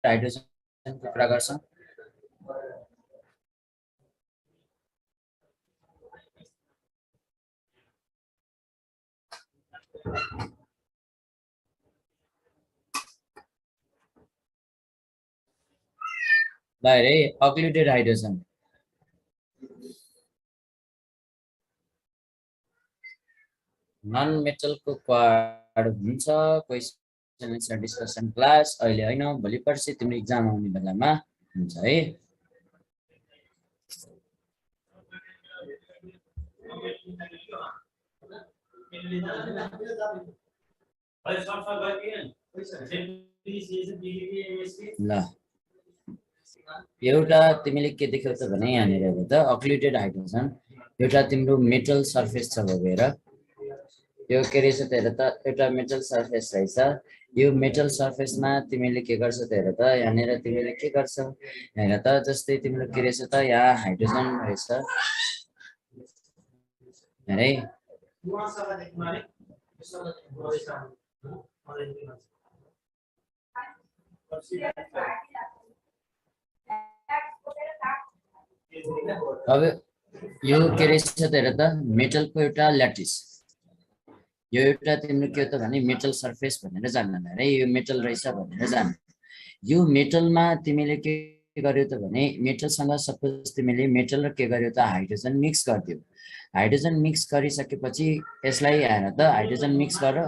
हाइड्रोजनको कुरा गर्छौं बाहिर है अक्लुडेड हाइड्रोजन नन मेटलको क्वाड हुन्छ क्वेशन एन्सर डिस्कसन क्लास अहिले हैन भोलि पर्सि तिम्रो एक्जाम आउने बेलामा हुन्छ है ल एउटा तिमीले के देख्यौ त भने यहाँनिर हेर त अक्लुडेड हाइड्रोजन एउटा तिम्रो मेटल सर्फेस छ भएर यो के रहेछ त हेर त एउटा मेटल सर्फेस रहेछ यो मेटल सर्फेसमा तिमीले के गर्छ त हेर त यहाँनिर तिमीले के गर्छौ हेर त जस्तै तिम्रो के रहेछ त यहाँ हाइड्रोजन रहेछ हेरे अब यो के रहेछ त हेर त मेटलको एउटा ल्याटिस यो एउटा तिम्रो के हो त भने मेटल सर्फेस भनेर जान्दैन है यो मेटल रहेछ भनेर जान यो मेटलमा तिमीले के गर्यौ त भने मेटलसँग सपोज तिमीले मेटल र के गर्यौ त हाइड्रोजन मिक्स गर्दियौ हाइड्रोजन मिक्स गरिसकेपछि यसलाई हेर त हाइड्रोजन मिक्स गर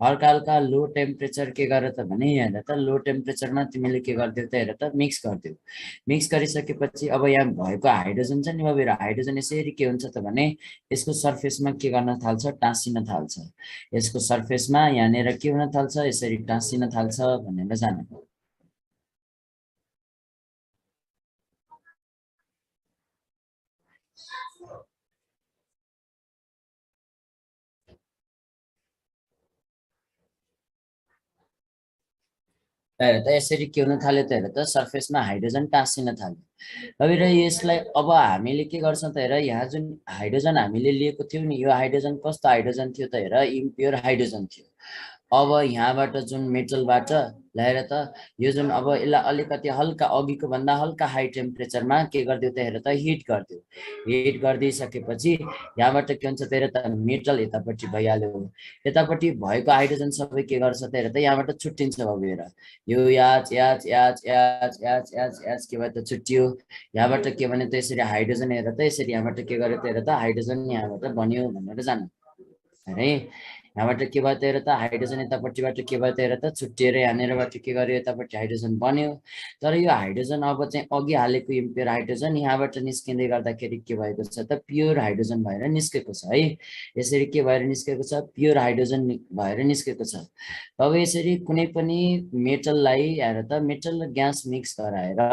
हल्का हल्का लो टेम्परेचर के गर त भने हेर त लो टेम्परेचरमा तिमीले के गर्दियौ त हेर त मिक्स गर्दियौ मिक्स गरिसकेपछि अब यहाँ भएको हाइड्रोजन छ नि अब हाइड्रोजन यसरी के हुन्छ त भने यसको सर्फेसमा के गर्न थाल्छ टाँसिन थाल्छ यसको सर्फेसमा यहाँनिर के हुन थाल्छ यसरी टाँसिन थाल्छ भनेर जाने हेर त यसरी के हुन थाल्यो त हेर त सर्फेसमा हाइड्रोजन टाँसिन थाल्यो अब यसलाई अब हामीले के गर्छौँ त हेर यहाँ जुन हाइड्रोजन हामीले लिएको थियौँ नि यो हाइड्रोजन कस्तो हाइड्रोजन थियो त हेर इम्प्योर हाइड्रोजन थियो अब यहाँबाट जुन मेटलबाट ल्याएर त यो जुन अब यसलाई अलिकति हल्का अघिको भन्दा हल्का हाई टेम्परेचरमा के गरिदियो त हेर त हिट गरिदियो हिट गरिदिइसकेपछि यहाँबाट के हुन्छ त हेर त मेटल यतापट्टि भइहाल्यो यतापट्टि भएको हाइड्रोजन सबै के गर्छ त हेर त यहाँबाट छुट्टिन्छ अब हेर यो याच याच याच याच याच याच याच के भयो त छुट्टियो यहाँबाट के भने त यसरी हाइड्रोजन हेर त यसरी यहाँबाट के गर्यो त हेर त हाइड्रोजन यहाँबाट बन्यो भनेर जानु है यहाँबाट के भयो त हेर त हाइड्रोजन यतापट्टिबाट के भयो त हेर त छुट्टिएर यहाँनिरबाट के गर्यो यतापट्टि हाइड्रोजन बन्यो तर यो हाइड्रोजन अब चाहिँ अघि हालेको इम्प्योर हाइड्रोजन यहाँबाट निस्किँदै गर्दाखेरि के भएको छ त प्योर हाइड्रोजन भएर निस्केको छ है यसरी के भएर निस्केको छ प्योर हाइड्रोजन भएर निस्केको छ अब यसरी कुनै पनि मेटललाई हेर त मेटल र ग्यास मिक्स गराएर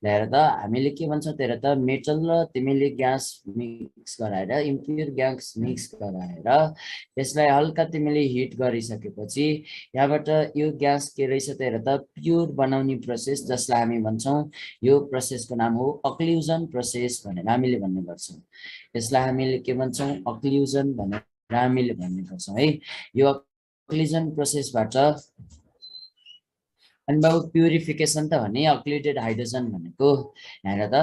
ल्याएर त हामीले के भन्छौँ त हेर त मेटल र तिमीले ग्यास मिक्स गराएर इम्प्योर ग्यास मिक्स गराएर यसलाई हल्का तिमीले हिट गरिसकेपछि यहाँबाट यो ग्यास के रहेछ त हेर त प्योर बनाउने प्रोसेस जसलाई हामी भन्छौँ यो प्रोसेसको नाम हो अक्लुजन प्रोसेस भनेर हामीले भन्ने गर्छौँ यसलाई हामीले के भन्छौँ अक्लुजन भनेर हामीले भन्ने गर्छौँ है यो अक्लुजन प्रोसेसबाट अनि बाबु प्युरिफिकेसन त भने अक्लुडेड हाइड्रोजन भनेको हेर त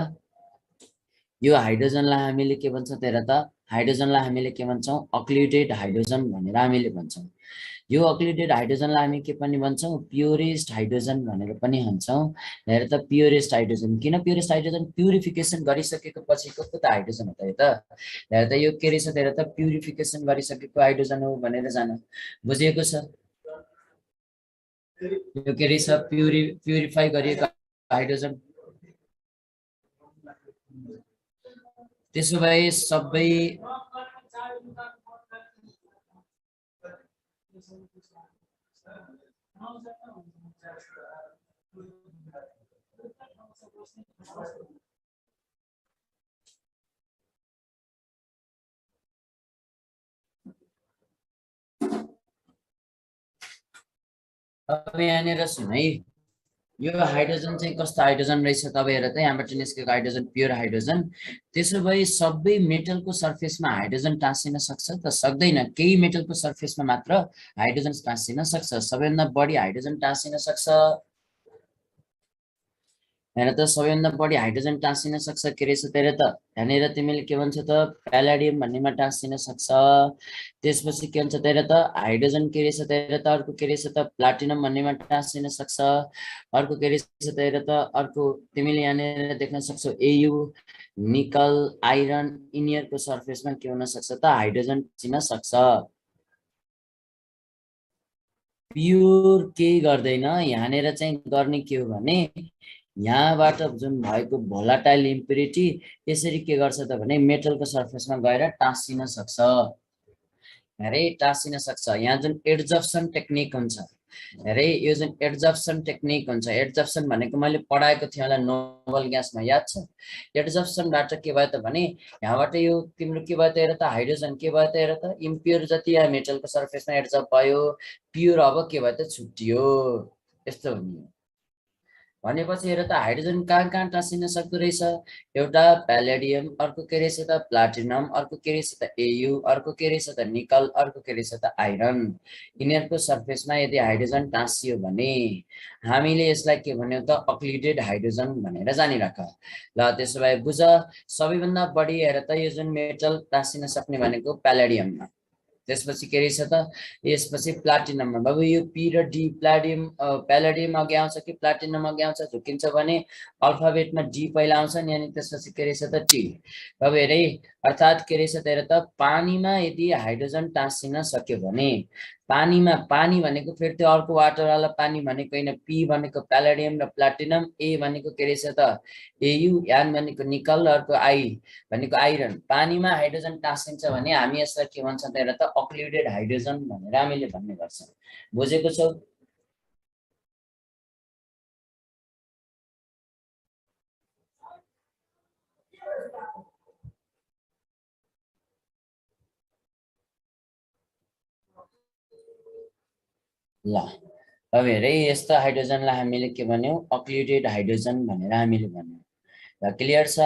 यो हाइड्रोजनलाई हामीले के भन्छौँ त हेर त हाइड्रोजनलाई हामीले के भन्छौँ अक्लुडेड हाइड्रोजन भनेर हामीले भन्छौँ यो अक्लुडेड हाइड्रोजनलाई हामी के पनि भन्छौँ प्योरेस्ट हाइड्रोजन भनेर पनि भन्छौँ हेर त प्योरेस्ट हाइड्रोजन किन प्योरेस्ट हाइड्रोजन प्युरिफिकेसन गरिसकेको पछिको त हाइड्रोजन हो त हेर त यो के रहेछ त हेर त प्युरिफिकेसन गरिसकेको हाइड्रोजन हो भनेर जान बुझिएको छ यो के रहेछ प्युरिफाई गरिएको हाइड्रोजन त्यसो भए सबै अब यहाँनिर सुन है यो हाइड्रोजन चाहिँ कस्तो हाइड्रोजन रहेछ तब हेर त यहाँबाट निस्केको हाइड्रोजन प्योर हाइड्रोजन त्यसो भए सबै मेटलको सर्फेसमा हाइड्रोजन टाँसिन सक्छ त सक्दैन केही मेटलको सर्फेसमा मात्र हाइड्रोजन टाँसिन सक्छ सबैभन्दा बढी हाइड्रोजन टाँसिन सक्छ हेर त सबैभन्दा बढी हाइड्रोजन टाँसिन सक्छ के रहेछ त हेर त यहाँनिर तिमीले के भन्छ त प्यालेडियम भन्नेमा टाँसिन सक्छ। त्यसपछि के भन्छ त हेर त हाइड्रोजन के रहेछ त हेर त अर्को के रहेछ त प्लाटिनम भन्नेमा टाँसिन सक्छ। अर्को के रहेछ त हेर त अर्को तिमीले यहाँनिर देख्न सक्छौ एयु निकल आइरन यिनीहरूको सर्फेसमा के हुन सक्छ त हाइड्रोजन चिन्न सक्छ। प्योर केही गर्दैन यहाँनिर चाहिँ गर्ने के हो भने यहाँबाट जुन भएको भोलाटाइल इम्प्युरिटी यसरी के गर्छ त भने मेटलको सर्फेसमा गएर टाँसिन सक्छ। अरे टाँसिन सक्छ। यहाँ जुन एड्जप्सन टेक्निक हुन्छ अरे यो जुन एड्जप्सन टेक्निक हुन्छ एड्जप्सन भनेको मैले पढाएको थिएँ होला नोबल ग्यासमा याद छ। एड्जप्सनबाट के भयो त भने यहाँबाट यो तिम्रो के भयो त हेर त हाइड्रोजन के भयो त हेर त इम्प्योर जति यहाँ मेटलको सर्फेसमा एड्जप भयो प्योर अब के भयो त छुट्टियो यस्तो हुने। भनेपछि हेर त हाइड्रोजन कहाँ कहाँ टाँसिन सक्दो रहेछ एउटा प्यालेडियम अर्को के रहेछ त प्लाटिनम अर्को के रहेछ त एयु अर्को के रहेछ त निकल अर्को के रहेछ त आइरन यिनीहरूको सर्फेसमा यदि हाइड्रोजन टाँसियो भने हामीले यसलाई के भन्यो त अक्लिडेड हाइड्रोजन भनेर जानिराख। ल त्यसो भए बुझ सबैभन्दा बढी हेर त यो जुन मेटल टाँसिन सक्ने भनेको प्यालेडियममा त्यसपछि के रहेछ त यसपछि प्लाटिनममा। बाबु यो पी र डी प्यालेडियम अघि आउँछ कि प्लाटिनम अघि आउँछ झुकिन्छ भने अल्फाबेटमा डी पहिला आउँछ नि अनि त्यसपछि के रहेछ त टी। बाबु हेर है अर्थात् के रहेछ त हेर त पानीमा यदि हाइड्रोजन टाँसिन सक्यो भने पानीमा पानी भनेको फेरि त्यो अर्को वाटरवाला पानी भनेको होइन पी भनेको प्यालेडियम र प्लाटिनम ए भनेको के रहेछ त एयु एन भनेको निकल अर्को आई भनेको आइरन पानीमा हाइड्रोजन टाँसिन्छ भने हामी यसलाई के भन्छ त हेर त अक्लुडेड हाइड्रोजन भनेर हामीले भन्ने गर्छौँ। बुझेको छौ? ल अब हेरै यस्तो हाइड्रोजनलाई हामीले के भन्यौँ अक्लुडेड हाइड्रोजन भनेर हामीले भन्यौँ। ल क्लियर छ?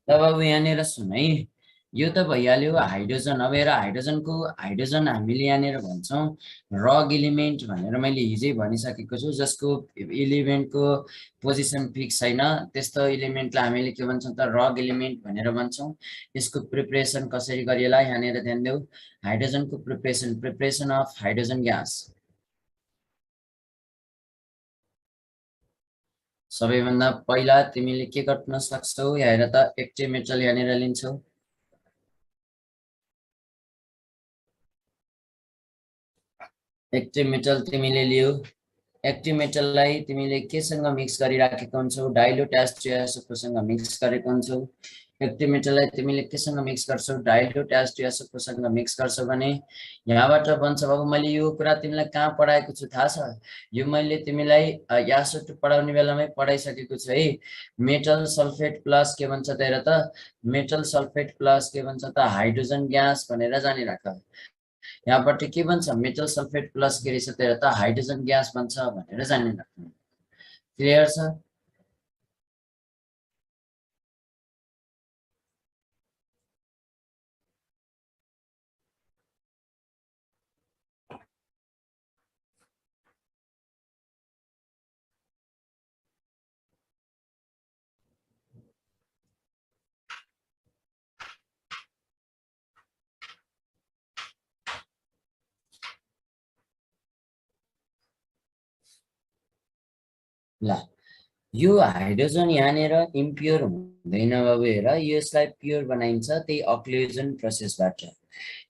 तब अब यहाँनिर सुन है यो त भइहाल्यो हाइड्रोजन। अब हेर हाइड्रोजन हामीले यहाँनिर भन्छौँ रग इलिमेन्ट भनेर मैले हिजै भनिसकेको छु जसको इलिमेन्टको पोजिसन फिक्स छैन त्यस्तो इलिमेन्टलाई हामीले के भन्छौँ त रग इलिमेन्ट भनेर भन्छौँ। यसको प्रिपरेसन कसरी गरिएला यहाँनिर ध्यान देऊ। हाइड्रोजनको प्रिपरेसन अफ हाइड्रोजन ग्यास सबैभन्दा पहिला तिमीले के गर्न सक्छौ हेर त एक्टिभ मेटल यहाँनिर लिन्छौ। एक्टिभ मेटल तिमीले लियो एक्टिभ मेटललाई तिमीले केसँग मिक्स गरिराखेको हुन्छौ डाइल्युट एच2SO4सँग मिक्स गरेको हुन्छौ। एक्टिभ मेटललाई तिमीले केसँग मिक्स गर्छौ डाइल्युट एच2SO4सँग मिक्स गर्छौ भने यहाँबाट बन्छ। बाबु मैले यो कुरा तिमीलाई कहाँ पढाएको छु थाहा छ? यो मैले तिमीलाई SO2 पढाउने बेलामै पढाइसकेको छु है। मेटल सल्फेट प्लस के भन्छ त हेर त मेटल सल्फेट प्लस के भन्छ त हाइड्रोजन ग्यास भनेर जानिराख। यहाँबाट के भन्छ मेटल सल्फेट प्लस के रहेछ त हाइड्रोजन ग्यास भन्छ भनेर जानिराख्नु। क्लियर छ? ल यो हाइड्रोजन यहाँनिर इम्प्योर हुँदैन बाबु हेर यसलाई प्योर बनाइन्छ त्यही अक्लुजन प्रोसेसबाट।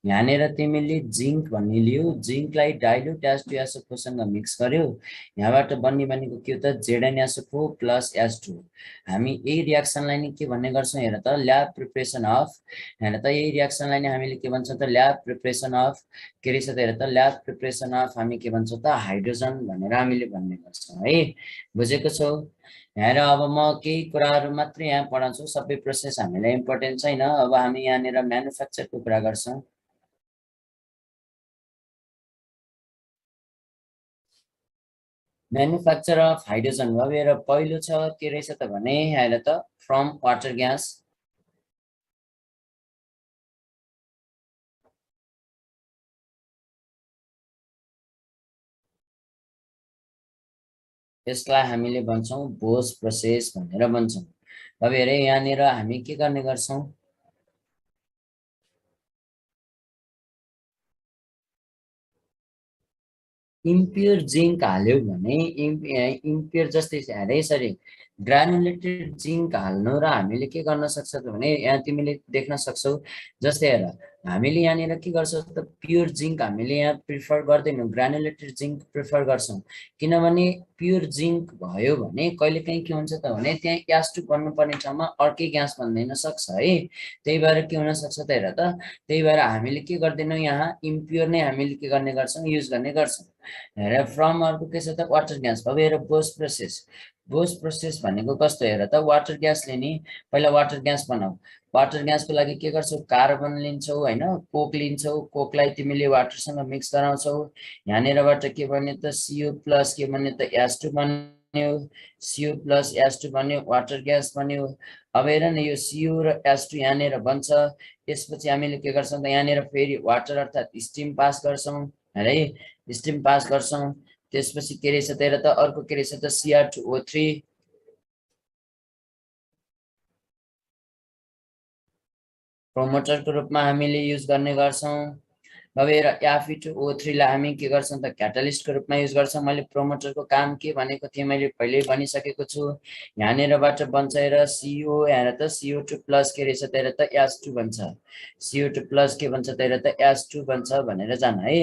यहाँनिर तिमीले जिङ्क भन्ने लियो जिङ्कलाई डाइल्युट एच2SO4सँग मिक्स गर्यो यहाँबाट बन्ने भनेको के हो त ZnSO4 प्लस H2। हामी यही रियाक्सनलाई नै के भन्ने गर्छौँ हेर त ल्याब प्रिपरेसन अफ हेर त यही रियाक्सनलाई नै हामीले के भन्छौँ त ल्याब प्रिपरेसन अफ के रहेछ त हेर त ल्याब प्रिपरेसन अफ हामी के भन्छौँ त हाइड्रोजन भनेर हामीले भन्ने गर्छौँ है। बुझेको छौ? हेर अब म केही कुराहरू मात्रै यहाँ पढाउँछु सबै प्रोसेस हामीलाई इम्पोर्टेन्ट छैन। अब हामी यहाँनिर म्यानुफ्याक्चरको कुरा गर्छौँ। म्यानुफ्याक्चर अफ हाइड्रोजन भएर पहिलो छ के रहेछ त भने हेर त फ्रम वाटर ग्यास। यसलाई हामीले भन्छौँ बोस प्रोसेस भनेर भन्छौँ। अब हेरे यहाँनिर हामी के गर्ने गर्छौँ, इम्प्योर जिङ्क हाल्यो भने इम्प्योर जस्तै हेरे यसरी ग्रानुलेटेड जिङ्क हाल्नु र हामीले के गर्न सक्छ त भने यहाँ तिमीले देख्न सक्छौ। जस्तै हेर हामीले यहाँनिर के गर्छौँ त प्योर जिङ्क हामीले यहाँ प्रिफर गर्दैनौँ, ग्रानुलेटेड जिङ्क प्रिफर गर्छौँ। किनभने प्योर जिङ्क भयो भने कहिलेकाहीँ के हुन्छ त भने त्यहाँ ग्यास टु बन्नुपर्ने ठाउँमा अर्कै ग्यास बन्दैन सक्छ है। त्यही भएर के हुनसक्छ त हेर त, त्यही भएर हामीले के गर्दैनौँ यहाँ इम्प्योर नै हामीले के गर्ने गर्छौँ युज गर्ने गर्छौँ। हेर फ्रम अर्को के छ त वाटर ग्यास अब हेर बोस प्रोसेस। बोस प्रोसेस भनेको कस्तो हेर त वाटर ग्यासले नि पहिला वाटर ग्यास बनाऊ। वाटर ग्यासको लागि के गर्छौ कार्बन लिन्छौ होइन, कोक लिन्छौ, कोकलाई तिमीले वाटरसँग मिक्स गराउँछौ। यहाँनिरबाट के बन्यो त सिओ प्लस के बन्यो त एच2 बन्यो, सिओ प्लस एच2 बन्यो, वाटर ग्यास बन्यो। अब हेर न यो सिओ र एच2 यहाँनिर बन्छ। त्यसपछि हामीले के गर्छौँ त यहाँनिर फेरि वाटर अर्थात् स्टिम पास गर्छौँ है, स्टिम पास गर्छौँ। त्यसपछि के रहेछ त हेर त अर्को के रहेछ त Cr2O3 प्रोमोटरको रूपमा हामीले युज गर्ने गर्छौँ। अब हेर Fe2O3 लाई हामी के गर्छौँ त क्याटालिस्टको रूपमा युज गर्छौँ। मैले प्रोमोटरको काम के भनेको थिएँ मैले पहिल्यै भनिसकेको छु। यहाँनिरबाट बन्छ हेर CO हेर त CO2 प्लस के रहेछ त हेर त H2 बन्छ, CO2 प्लस के बन्छ त हेर त H2 बन्छ भनेर जान है।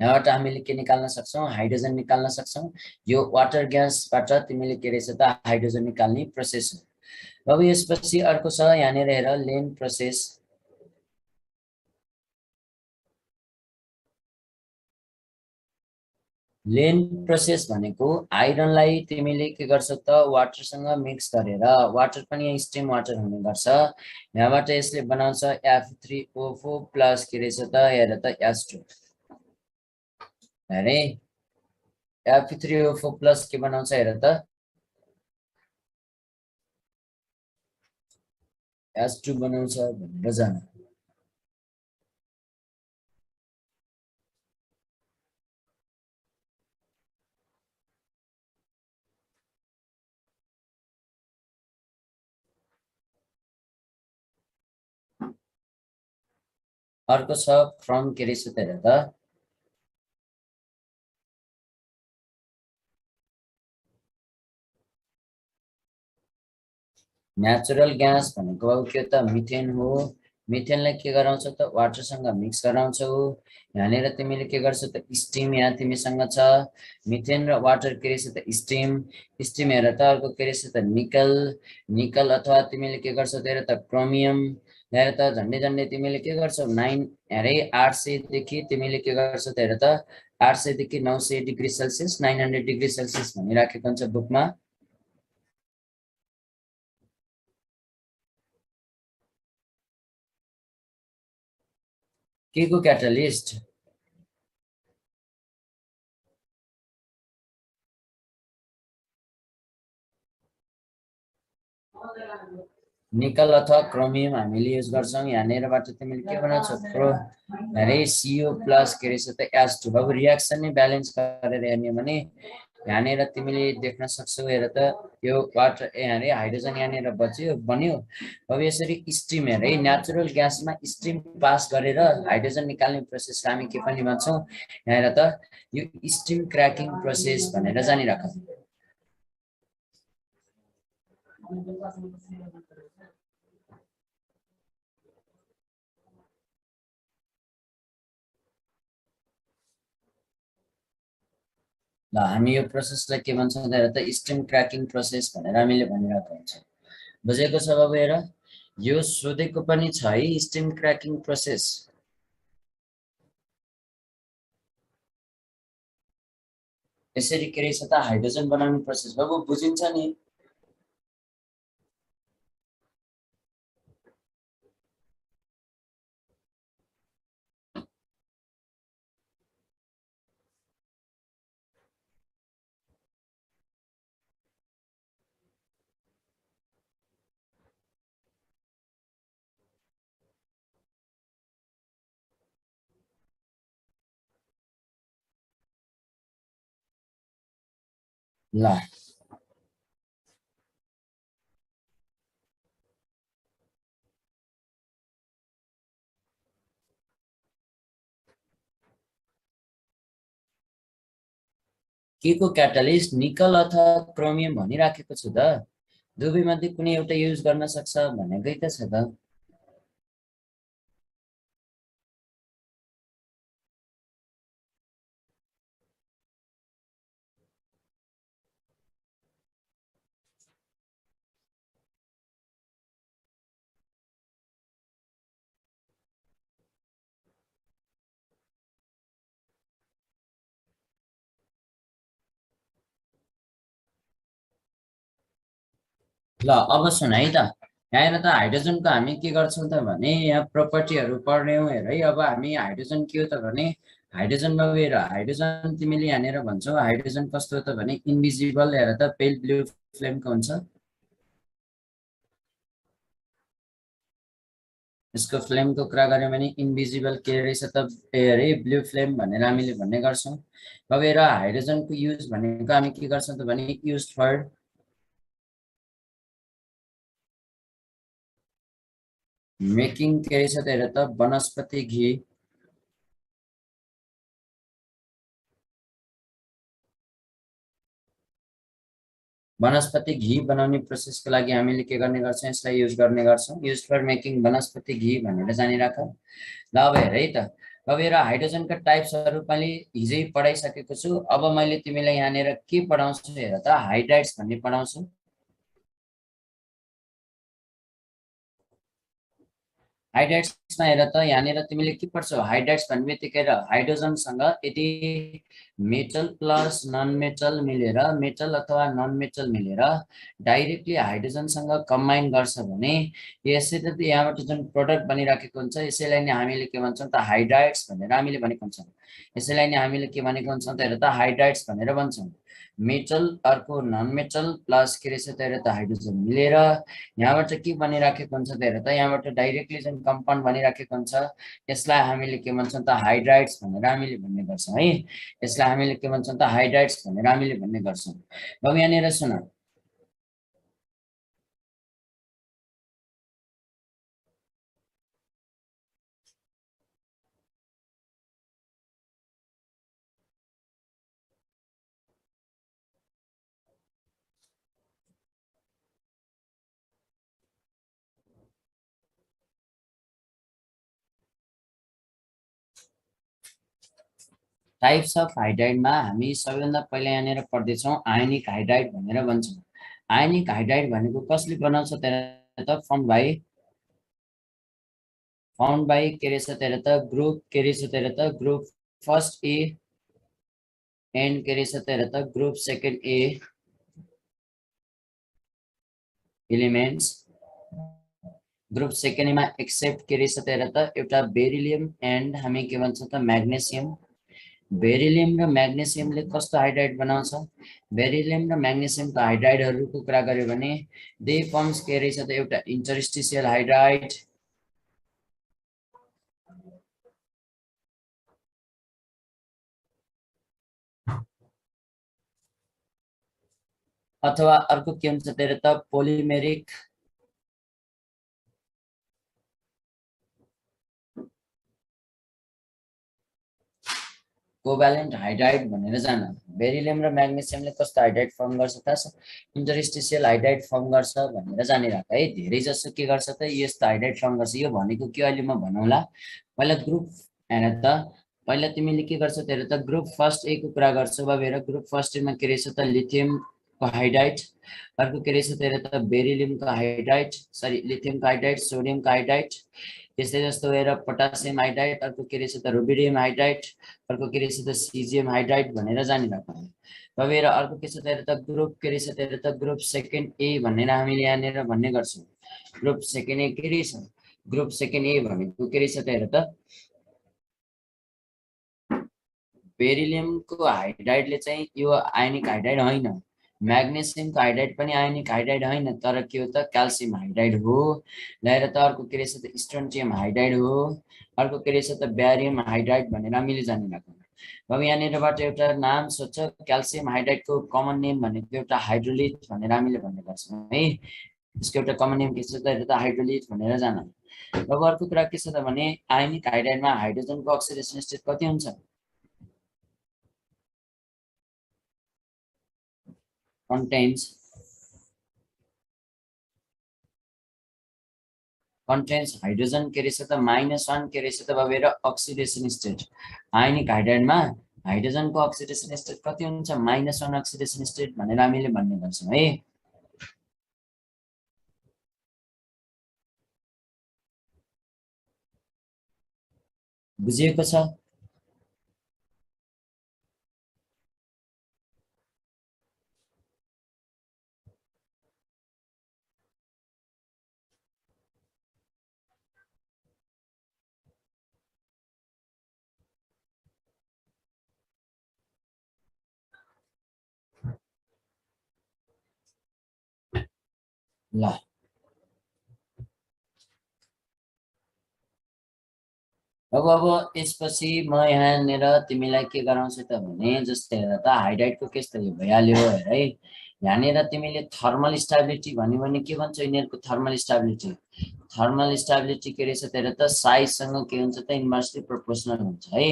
यहाँबाट हामीले के निकाल्न सक्छौँ हाइड्रोजन निकाल्न सक्छौँ। यो वाटर ग्यासबाट तिमीले के रहेछ त हाइड्रोजन निकाल्ने प्रोसेस हो। अब यसपछि अर्को छ यहाँनिर हेर लेन प्रोसेस। लेन प्रोसेस भनेको आइरनलाई तिमीले के गर्छौ त वाटरसँग मिक्स गरेर, वाटर पनि यहाँ स्टिम वाटर हुने गर्छ, यहाँबाट यसले बनाउँछ F3O4 प्लस के रहेछ त हेर त H2 अरे F3O4 प्लस के बनाउँछ हेर त H2 बनाउँछ भनेर जान। अर्को छ फ्रम के रहेछ त हेर त नेचुरल ग्यास भनेको अब के त मिथेन हो। मिथेनलाई के गराउँछ त वाटरसँग मिक्स गराउँछौ। यहाँनिर तिमीले के गर्छौ त स्टिम यहाँ तिमीसँग छ, मिथेन र वाटर के रहेछ त स्टिम। स्टिम हेर त अर्को के रहेछ त निकल, निकल अथवा तिमीले के गर्छौ त हेर त क्रोमियम। हेर त झन्डै झन्डै तिमीले के गर्छौ 9 अरे 800 देखि तिमीले के गर्छौ त हेर त 800 देखि 900 डिग्री सेल्सियस 900 डिग्री सेल्सियस भनिराखेको हुन्छ बुकमा। के को क्याटालिस्ट निकल अथवा क्रोमियम हामीले युज गर्छौँ। यहाँनिरबाट तिमीले के बनाउँछौ प्रो अरे सिओ प्लस के रहेछ त H2। अब रियाक्सन नै ब्यालेन्स गरेर हेर्ने हो भने यहाँनिर तिमीले देख्न सक्छौ हेर त यो वाटर अरे हाइड्रोजन यहाँनिर बच्यो बन्यो। अब यसरी स्टिम हेर है नेचुरल ग्यासमा स्टिम पास गरेर हाइड्रोजन निकाल्ने प्रोसेसलाई हामी के पनि भन्छौँ यहाँ हेर त यो स्टिम क्र्याकिङ प्रोसेस भनेर जानिराख। ल हामी यो प्रोसेसलाई के भन्छौँ त स्टिम क्र्याकिङ प्रोसेस भनेर हामीले भनिरहेको हुन्छौँ। बुझेको छ बाबु हेर यो सोधेको पनि छ है स्टिम क्र्याकिङ प्रोसेस। यसरी के रहेछ त हाइड्रोजन बनाउने प्रोसेस बाबु बुझिन्छ नि। ल के को क्याटालिस्ट निकल अथवा क्रोमियम भनिराखेको छु त दुवै मध्ये कुनै एउटा युज गर्न सक्छ भनेकै त छ त ल अब सुन है त यहाँनिर त हाइड्रोजनको हामी के गर्छौँ त भने यहाँ प्रोपर्टीहरू पढ्ने हो हेर है अब हामी हाइड्रोजन के हो त भने हाइड्रोजनमा गएर हाइड्रोजन तिमीले यहाँनिर भन्छौ हाइड्रोजन कस्तो हो त भने इन्भिजिबल हेर त पेल ब्लू फ्लेमको हुन्छ यसको फ्लेमको कुरा गऱ्यौँ भने इन्भिजिबल के रहेछ त अरे ब्लू फ्लेम भनेर हामीले भन्ने गर्छौँ अब हेर हाइड्रोजनको युज भनेको हामी के गर्छौँ त भने युज फर मेकिङ के रहेछ त हेर त वनस्पति घी वनस्पति घी बनाउने प्रोसेसको लागि हामीले के गर्ने गर्छौँ यसलाई युज गर्ने गर्छौँ युज फर मेकिङ वनस्पति घी भनेर जानिराख ल अब हेर है त अब हेर हाइड्रोजनका टाइप्सहरू मैले हिजै पढाइसकेको छु अब मैले तिमीलाई यहाँनिर के पढाउँछु हेर त हाइड्राइड्स भन्ने पढाउँछु हाइड्राइड्समा हेर त यहाँनिर तिमीले के पढ्छौ हाइड्राइड्स भन्ने बित्तिकै हाइड्रोजनसँग यदि मेटल प्लस नन मेटल मिलेर मेटल अथवा नन मेटल मिलेर डाइरेक्टली हाइड्रोजनसँग कम्बाइन गर्छ भने यसै त यहाँबाट जुन प्रोडक्ट बनिराखेको हुन्छ यसैलाई नै हामीले के भन्छौँ त हाइड्राइड्स भनेर हामीले भनेको हुन्छौँ यसैलाई नै हामीले के भनेको हुन्छौँ त हेर त हाइड्राइड्स भनेर भन्छौँ मेटल अर्को नन मेटल प्लस के रहेछ त हेर त हाइड्रोजन मिलेर यहाँबाट के बनिराखेको हुन्छ त हेर त यहाँबाट डाइरेक्टली जुन कम्पाउन्ड बनिराखेको हुन्छ यसलाई हामीले के भन्छौँ त हाइड्राइड्स भनेर हामीले भन्ने गर्छौँ है यसलाई हामीले के भन्छौँ त हाइड्राइड्स भनेर हामीले भन्ने गर्छौँ अब यहाँनिर सुन टाइप्स अफ हाइड्राइडमा हामी सबैभन्दा पहिला यहाँनिर पढ्दैछौँ आयनिक हाइड्राइड भनेर भन्छौँ आयनिक हाइड्राइड भनेको कसले बनाउँछ त फाउन्ड बाई के रहेछ त ग्रुप के रहेछ त ग्रुप फर्स्ट ए एन्ड के रहेछ त ग्रुप सेकेन्ड ए एलिमेन्ट्स ग्रुप सेकेन्डमा एक्सेप्ट के रहेछ त एउटा बेरिलियम एन्ड हामी के भन्छौँ त म्याग्नेसियम बेरिलियम र म्याग्नेसियमले कस्तो हाइड्राइड बनाउँछ बेरिलियम र म्याग्नेसियमको हाइड्राइडहरूको कुरा गर्यो भने दे फर्म्स के रहेछ त एउटा इन्टरस्टिसियल हाइड्राइड अथवा अर्को के हुन्छ त पोलिमेरिक कोभ्यालेन्ट हाइड्राइड भनेर जान बेरिलियम र म्याग्नेसियमले कस्तो हाइड्राइड फर्म गर्छ त इन्टरस्टिसियल हाइड्राइड फर्म गर्छ भनेर जानिराख है धेरै जसो के गर्छ त यस्तो हाइड्राइड फर्म गर्छ यो भनेको के अहिले म भनौँला पहिला ग्रुप हेर त पहिला तिमीले के गर्छौ हेर त ग्रुप फर्स्ट ए को कुरा गर्छौ अब हेर ग्रुप फर्स्ट एमा के रहेछ त लिथियमको हाइड्राइड अर्को के रहेछ त हेर त बेरिलियमको हाइड्राइड सरी लिथियमको हाइड्राइड सोडियमको हाइड्राइड त्यस्तै जस्तो हेर पोटासियम हाइड्राइड अर्को के रहेछ त रुबिडियम हाइड्राइड अर्को के रहेछ त सिजियम हाइड्राइड भनेर जानिराख्नु अब हेर अर्को के छ त हेर त ग्रुप के रहेछ त हेर त ग्रुप सेकेन्ड ए भनेर हामीले यहाँनिर भन्ने गर्छौँ ग्रुप सेकेन्ड ए के रहेछ ग्रुप सेकेन्ड ए भनेको के रहेछ त हेर त बेरिलियमको हाइड्राइडले चाहिँ यो आयनिक हाइड्राइड होइन म्याग्नेसियमको हाइड्राइड पनि आयनिक हाइड्राइड होइन तर के हो त क्याल्सियम हाइड्राइड हो ल्याएर त अर्को के रहेछ त स्ट्रोन्टियम हाइड्राइड हो अर्को के रहेछ त ब्यारियम हाइड्राइड भनेर हामीले जानिराख्छौँ अब यहाँनिरबाट एउटा नाम सोध्छ क्याल्सियम हाइड्राइडको कमन नेम भनेको एउटा हाइड्रोलिथ भनेर हामीले भन्ने गर्छौँ है। यसको एउटा कमन नेम के छ त हाइड्रोलिथ भनेर जान। अब अर्को कुरा के छ त भने आयनिक हाइड्राइडमा हाइड्रोजनको अक्सिडेसन स्टेट कति हुन्छ? contains हाइड्रोजन के रहेछ त -1 के रहेछ त भएर अक्सिडेसन स्टेट। आयनिक हाइड्राइडमा हाइड्रोजनको अक्सिडेसन स्टेट कति हुन्छ? -1 अक्सिडेसन स्टेट भनेर हामीले भन्ने गर्छौँ है। बुझिएको छ? ल अब यसपछि म यहाँनिर तिमीलाई के गराउँछु त भने जस्तै हेर त हाइड्राइडको केस त यो भइहाल्यो हेर है। यहाँनिर तिमीले थर्मल स्टेबिलिटी भन्यो भने के भन्छ यिनीहरूको थर्मल स्टेबिलिटी? थर्मल स्टेबिलिटी के रहेछ त हेर त साइजसँग के हुन्छ त इन्भर्सली प्रोपोर्सनल हुन्छ है।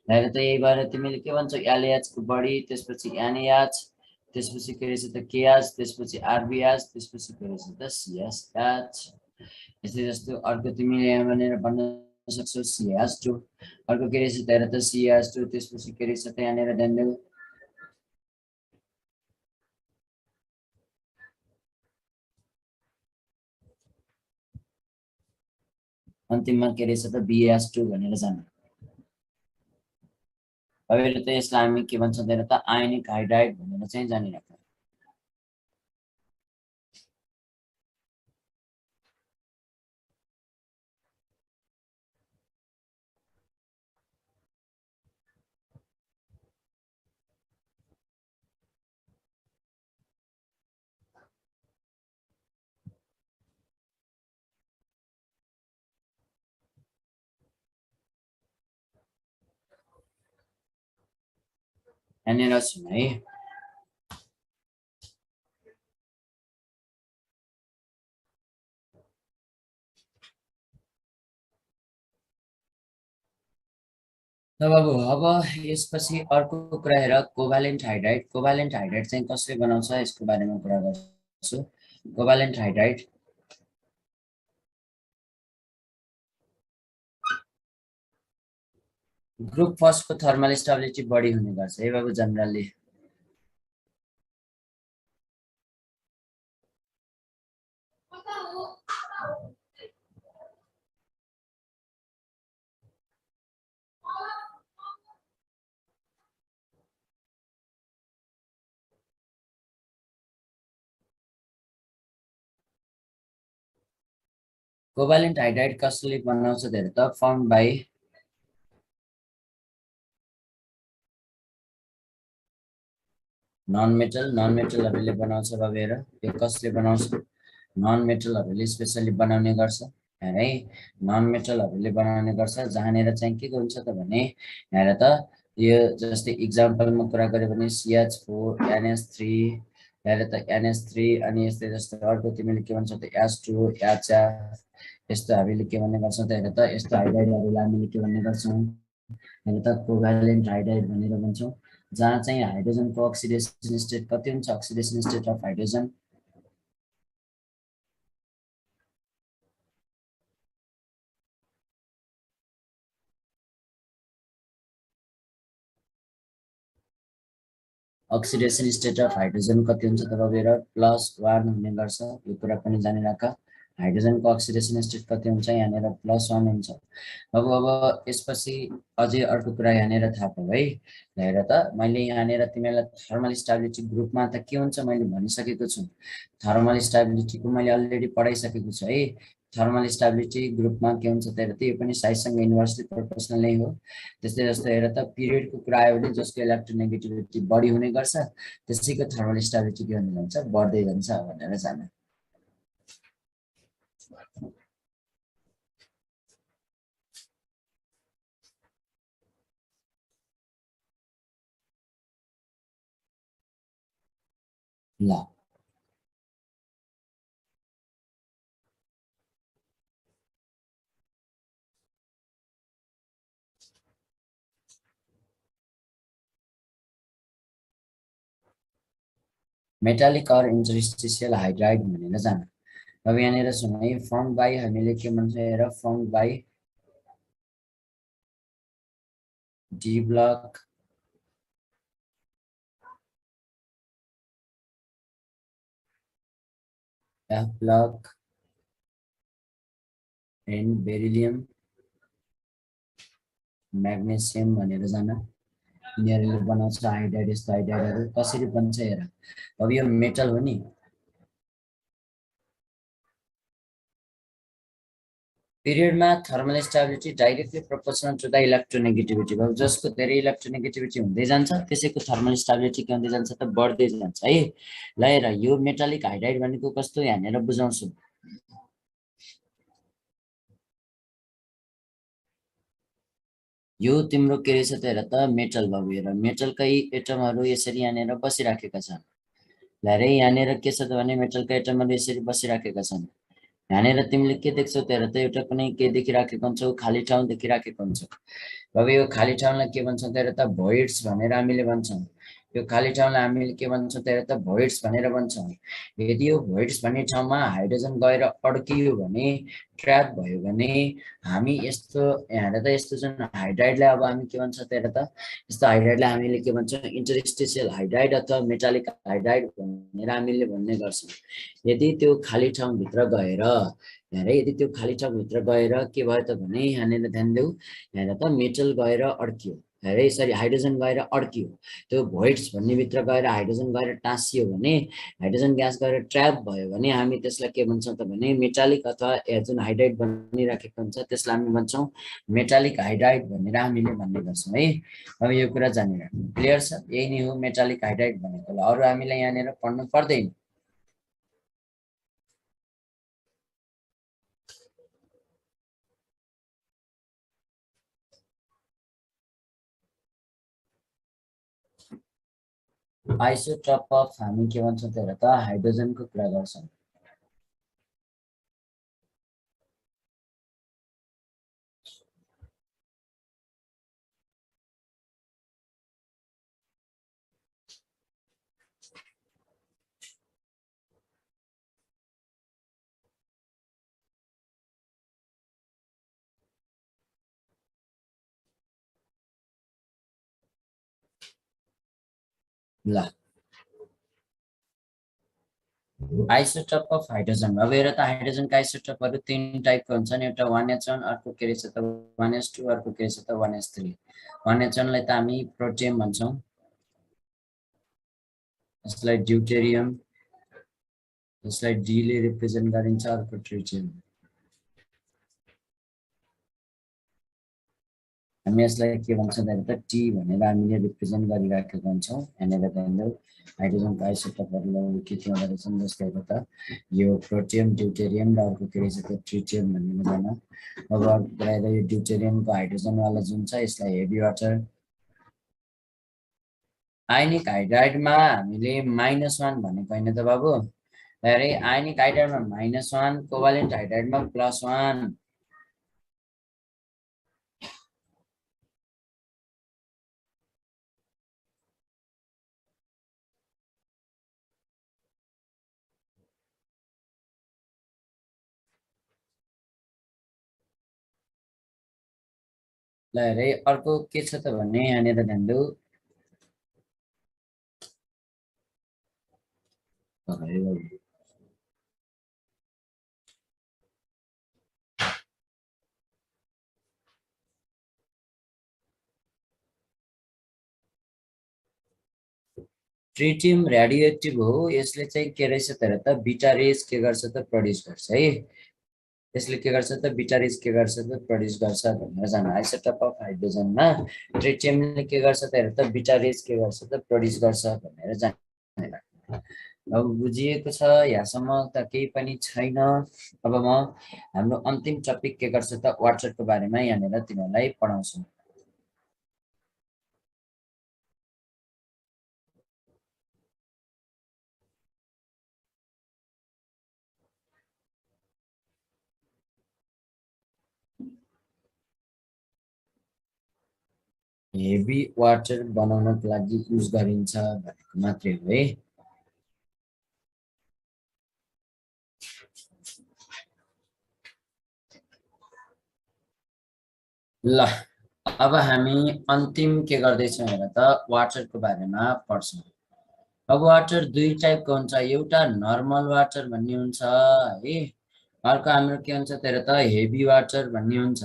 हेर त यही भएर तिमीले के भन्छौ एलएच को बढी त्यसपछि एनएच त्यसपछि के रहेछ त केएच त्यसपछि आरबीएच त्यसपछि के रहेछ त सीएसएच। यस्तै जस्तो अर्को तिमीले यहाँ भनेर भन्न सक्छौ CH2 अर्को के रहेछ त हेर त CH2 त्यसपछि के रहेछ त यहाँनिर ध्यान देऊ अन्तिममा के रहेछ त BH2 भनेर जानु। अब त यसलाई हामी के भन्छौँ त हेर त आयनिक हाइड्राइड भनेर चाहिँ जानिराख्छौँ। यहाँनिर सुन है। अब यसपछि अर्को कुरा हेर कोभालेन्ट हाइड्राइड चाहिँ कसले बनाउँछ यसको बारेमा कुरा गर्छु। कोभालेन्ट हाइड्राइड ग्रुप फर्स्टको थर्मल स्टेबिलिटी बढी हुने गर्छ है बाबु जनरली। कोभालेन्ट हाइड्राइड कसले बनाउँछ त हेर त फाउन्ड बाई नन मेटलहरूले बनाउँछ बाबेर। यो कसले बनाउँछ? नन मेटलहरूले स्पेसली बनाउने गर्छ है। नन मेटलहरूले बनाउने गर्छ जहाँनिर चाहिँ के हुन्छ त भने हेर त यो जस्तै इक्जाम्पलमा कुरा गऱ्यो भने CH4 NH3 हेर त NH3 अनि यस्तै जस्तो अर्को तिमीले के भन्छौ त H2 HF यस्तो हामीले के भन्ने गर्छौँ त हेर त यस्तो हाइड्राइडहरूलाई हामीले के भन्ने गर्छौँ हेर त कोभ्यालेन्ट हाइड्राइड भनेर भन्छौँ जहाँ चाहिँ हाइड्रोजनको अक्सिडेसन स्टेट कति हुन्छ oxidation state of hydrogen oxidation state of hydrogen कति हुन्छ त बाबेर +1 हुने गर्छ। यो कुरा पनि जानिराख हाइड्रोजनको अक्सिडेसन स्टेट कति हुन्छ यहाँनिर +1 हुन्छ। अब यसपछि अझै अर्को कुरा यहाँनिर थाहा पाऊ है। हेर त मैले यहाँनिर तिमीलाई थर्मल स्टेबिलिटी ग्रुपमा त के हुन्छ मैले भनिसकेको छु। थर्मल स्टेबिलिटीको मैले अलरेडी पढाइसकेको छु है। थर्मल स्टेबिलिटी ग्रुपमा के हुन्छ त हेर त यो पनि साइजसँग इन्भर्सली प्रोपोर्सनल नै हो। त्यस्तै जस्तो हेर त पिरियडको कुरा आयो भने जसको इलेक्ट्रोनेगेटिभिटी बढी हुने गर्छ त्यसैको थर्मल स्टेबिलिटी के हुने जान्छ बढ्दै जान्छ भनेर जाने। ल मेटालिक अर इन्टरस्टिसियल हाइड्राइड भनेर जान। अब यहाँनिर सुन है, फर्म बाई हामीले के भन्छ हेर, form by D block F block and beryllium magnesium भनेर जान। यिनीहरूले बनाउँछ हाइड्राइड। यस्तो हाइड्राइडहरू कसरी बन्छ हेर। अब यो मेटल हो नि, पिरियडमा thermal stability directly proportional to the electronegativity भयो। जसको धेरै इलेक्ट्रोनेगेटिभिटी हुँदै जान्छ त्यसैको थर्मल स्टेबिलिटी के हुँदै जान्छ त, बढ्दै जान्छ है। ल हेर, यो मेटालिक हाइड्राइड भनेको कस्तो यहाँनिर बुझाउँछु। यो तिम्रो के रहेछ त हेर त, मेटल भयो। हेर मेटलकै एटमहरू यसरी यहाँनिर बसिराखेका छन्। ल हेर यहाँनिर के छ त भने मेटलका एटमहरू यसरी बसिराखेका छन्। यहाँनिर तिमीले के देख्छौ त हेर त, एउटा कुनै के देखिराखेको हुन्छौ, खाली ठाउँ देखिराखेको हुन्छ। अब यो खाली ठाउँलाई के भन्छौँ त हेर त, भोइड्स भनेर हामीले भन्छौँ। यो खाली ठाउँलाई हामीले के भन्छौँ त हेर त, भोइड्स भनेर भन्छौँ। यदि यो भोइड्स भन्ने ठाउँमा हाइड्रोजन गएर अड्कियो भने, ट्र्याप भयो भने, हामी यस्तो यहाँ त यस्तो जुन हाइड्राइडलाई अब हामी के भन्छ त हेर त, यस्तो हाइड्राइडलाई हामीले के भन्छौँ, इन्टरस्टिसियल हाइड्राइड अथवा मेटालिक हाइड्राइड भनेर हामीले भन्ने गर्छौँ। यदि त्यो खाली ठाउँभित्र गएर यदि त्यो खाली ठाउँभित्र गएर के भयो त भने, यहाँनिर ध्यान देऊ, यहाँ त मेटल गएर अड्कियो, अरे सरी हाइड्रोजन गएर अड्कियो। त्यो भोइड्स भन्ने भित्र गएर हाइड्रोजन गएर टाँसियो भने, हाइड्रोजन ग्यास गएर ट्र्याप भयो भने हामी त्यसलाई के भन्छौँ त भने, मेटालिक अथवा जुन हाइड्राइड बनिराखेको हुन्छ त्यसलाई हामी भन्छौँ मेटालिक हाइड्राइड भनेर हामीले भन्ने गर्छौँ है। अब यो कुरा जानेर क्लियर छ, यही नै हो मेटालिक हाइड्राइड भनेको। ल अरू हामीलाई यहाँनिर पढ्नु पर्दैन। आइसोटोप अफ हामी के भन्छौँ त हेर त, हाइड्रोजनको कुरा गर्छौँ। ल आइसोटोप अफ हाइड्रोजन। अब हेर त, हाइड्रोजनका आइसोटोपहरू तीन टाइपको हुन्छन्। एउटा 1s1, अर्को के रहेछ त 1s2, अर्को के रहेछ त 1s3। 1s1लाई त हामी प्रोटियम भन्छौँ, यसलाई ड्युटेरियम, यसलाई डीले रिप्रेजेन्ट गरिन्छ, अर्को ट्रिटियम। हामी यसलाई के भन्छौँ त टी भनेर हामीले रिप्रेजेन्ट गरिराखेका हुन्छौँ। यहाँनिर ध्यान हाइड्रोजनको आइसोटोपहरूलाई के के हुँदो रहेछन्, जस्तै हेर त यो प्रोटियम, ड्युटेरियम र अर्को के रहेछ त ट्रिटियम भन्ने जान। अब अर्को यो ड्युटेरियमको हाइड्रोजनवाला जुन छ यसलाई हेभी वाटर। आयनिक हाइड्राइडमा हामीले -1 भनेको होइन त बाबु। अरे आयनिक हाइड्राइडमा -1, कोभालेन्ट हाइड्राइडमा +1। ल हेरे अर्को के छ त भन्ने, यहाँनिर ध्यान देऊ। ट्रिटियम रेडियो एक्टिभ हो। यसले चाहिँ के रहेछ त बिटा रेज के गर्छ त प्रड्युस गर्छ है। यसले के गर्छ त बिटा रेज के गर्छ त प्रड्युस गर्छ भनेर जान। आइसोटोप अफ हाइड्रोजनमा ट्रिटियमले के गर्छ त हेर त बिटा रेज के गर्छ त प्रड्युस गर्छ भनेर जान। अब बुझिएको छ यहाँसम्म त केही पनि छैन। अब म हाम्रो अन्तिम टपिक के गर्छ त वाटरको बारेमा यहाँनिर तिमीहरूलाई पढाउँछु। हेभी वाटर बनाउनको लागि युज गरिन्छ भनेको मात्रै हो है। ल अब हामी अन्तिम के गर्दैछौँ हेर त वाटरको बारेमा पढ्छौँ। अब वाटर दुई टाइपको हुन्छ, एउटा नर्मल वाटर भन्ने हुन्छ है, अर्को हाम्रो के हुन्छ त हेर त हेभी वाटर भन्ने हुन्छ।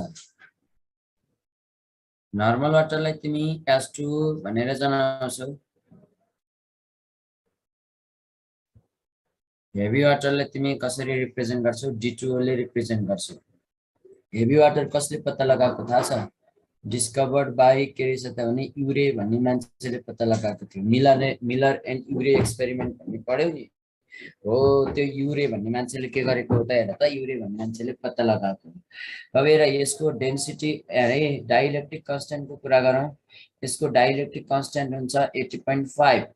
नर्मल वाटरलाई तिमी H2 भनेर जनाउँछौ, हेभी वाटरलाई तिमी कसरी रिप्रेजेन्ट गर्छौ, D2O ले रिप्रेजेन्ट गर्छौ। हेभी वाटर कसले पत्ता लगाएको थाहा छ? डिस्कभर्ड बाई के रहेछ त भने युरे भन्ने मान्छेले पत्ता लगाएको थियो। मिलर एन्ड युरे एक्सपेरिमेन्ट भन्ने पढ्यौ नि हो, त्यो युरे भन्ने मान्छेले के गरेको हो त हेर त, युरे भन्ने मान्छेले पत्ता लगाएको हो। अब हेर यसको डेन्सिटी अरे डाइइलेक्ट्रिक कन्स्टेन्टको कुरा गरौँ, यसको डाइइलेक्ट्रिक कन्स्टेन्ट हुन्छ 80.5।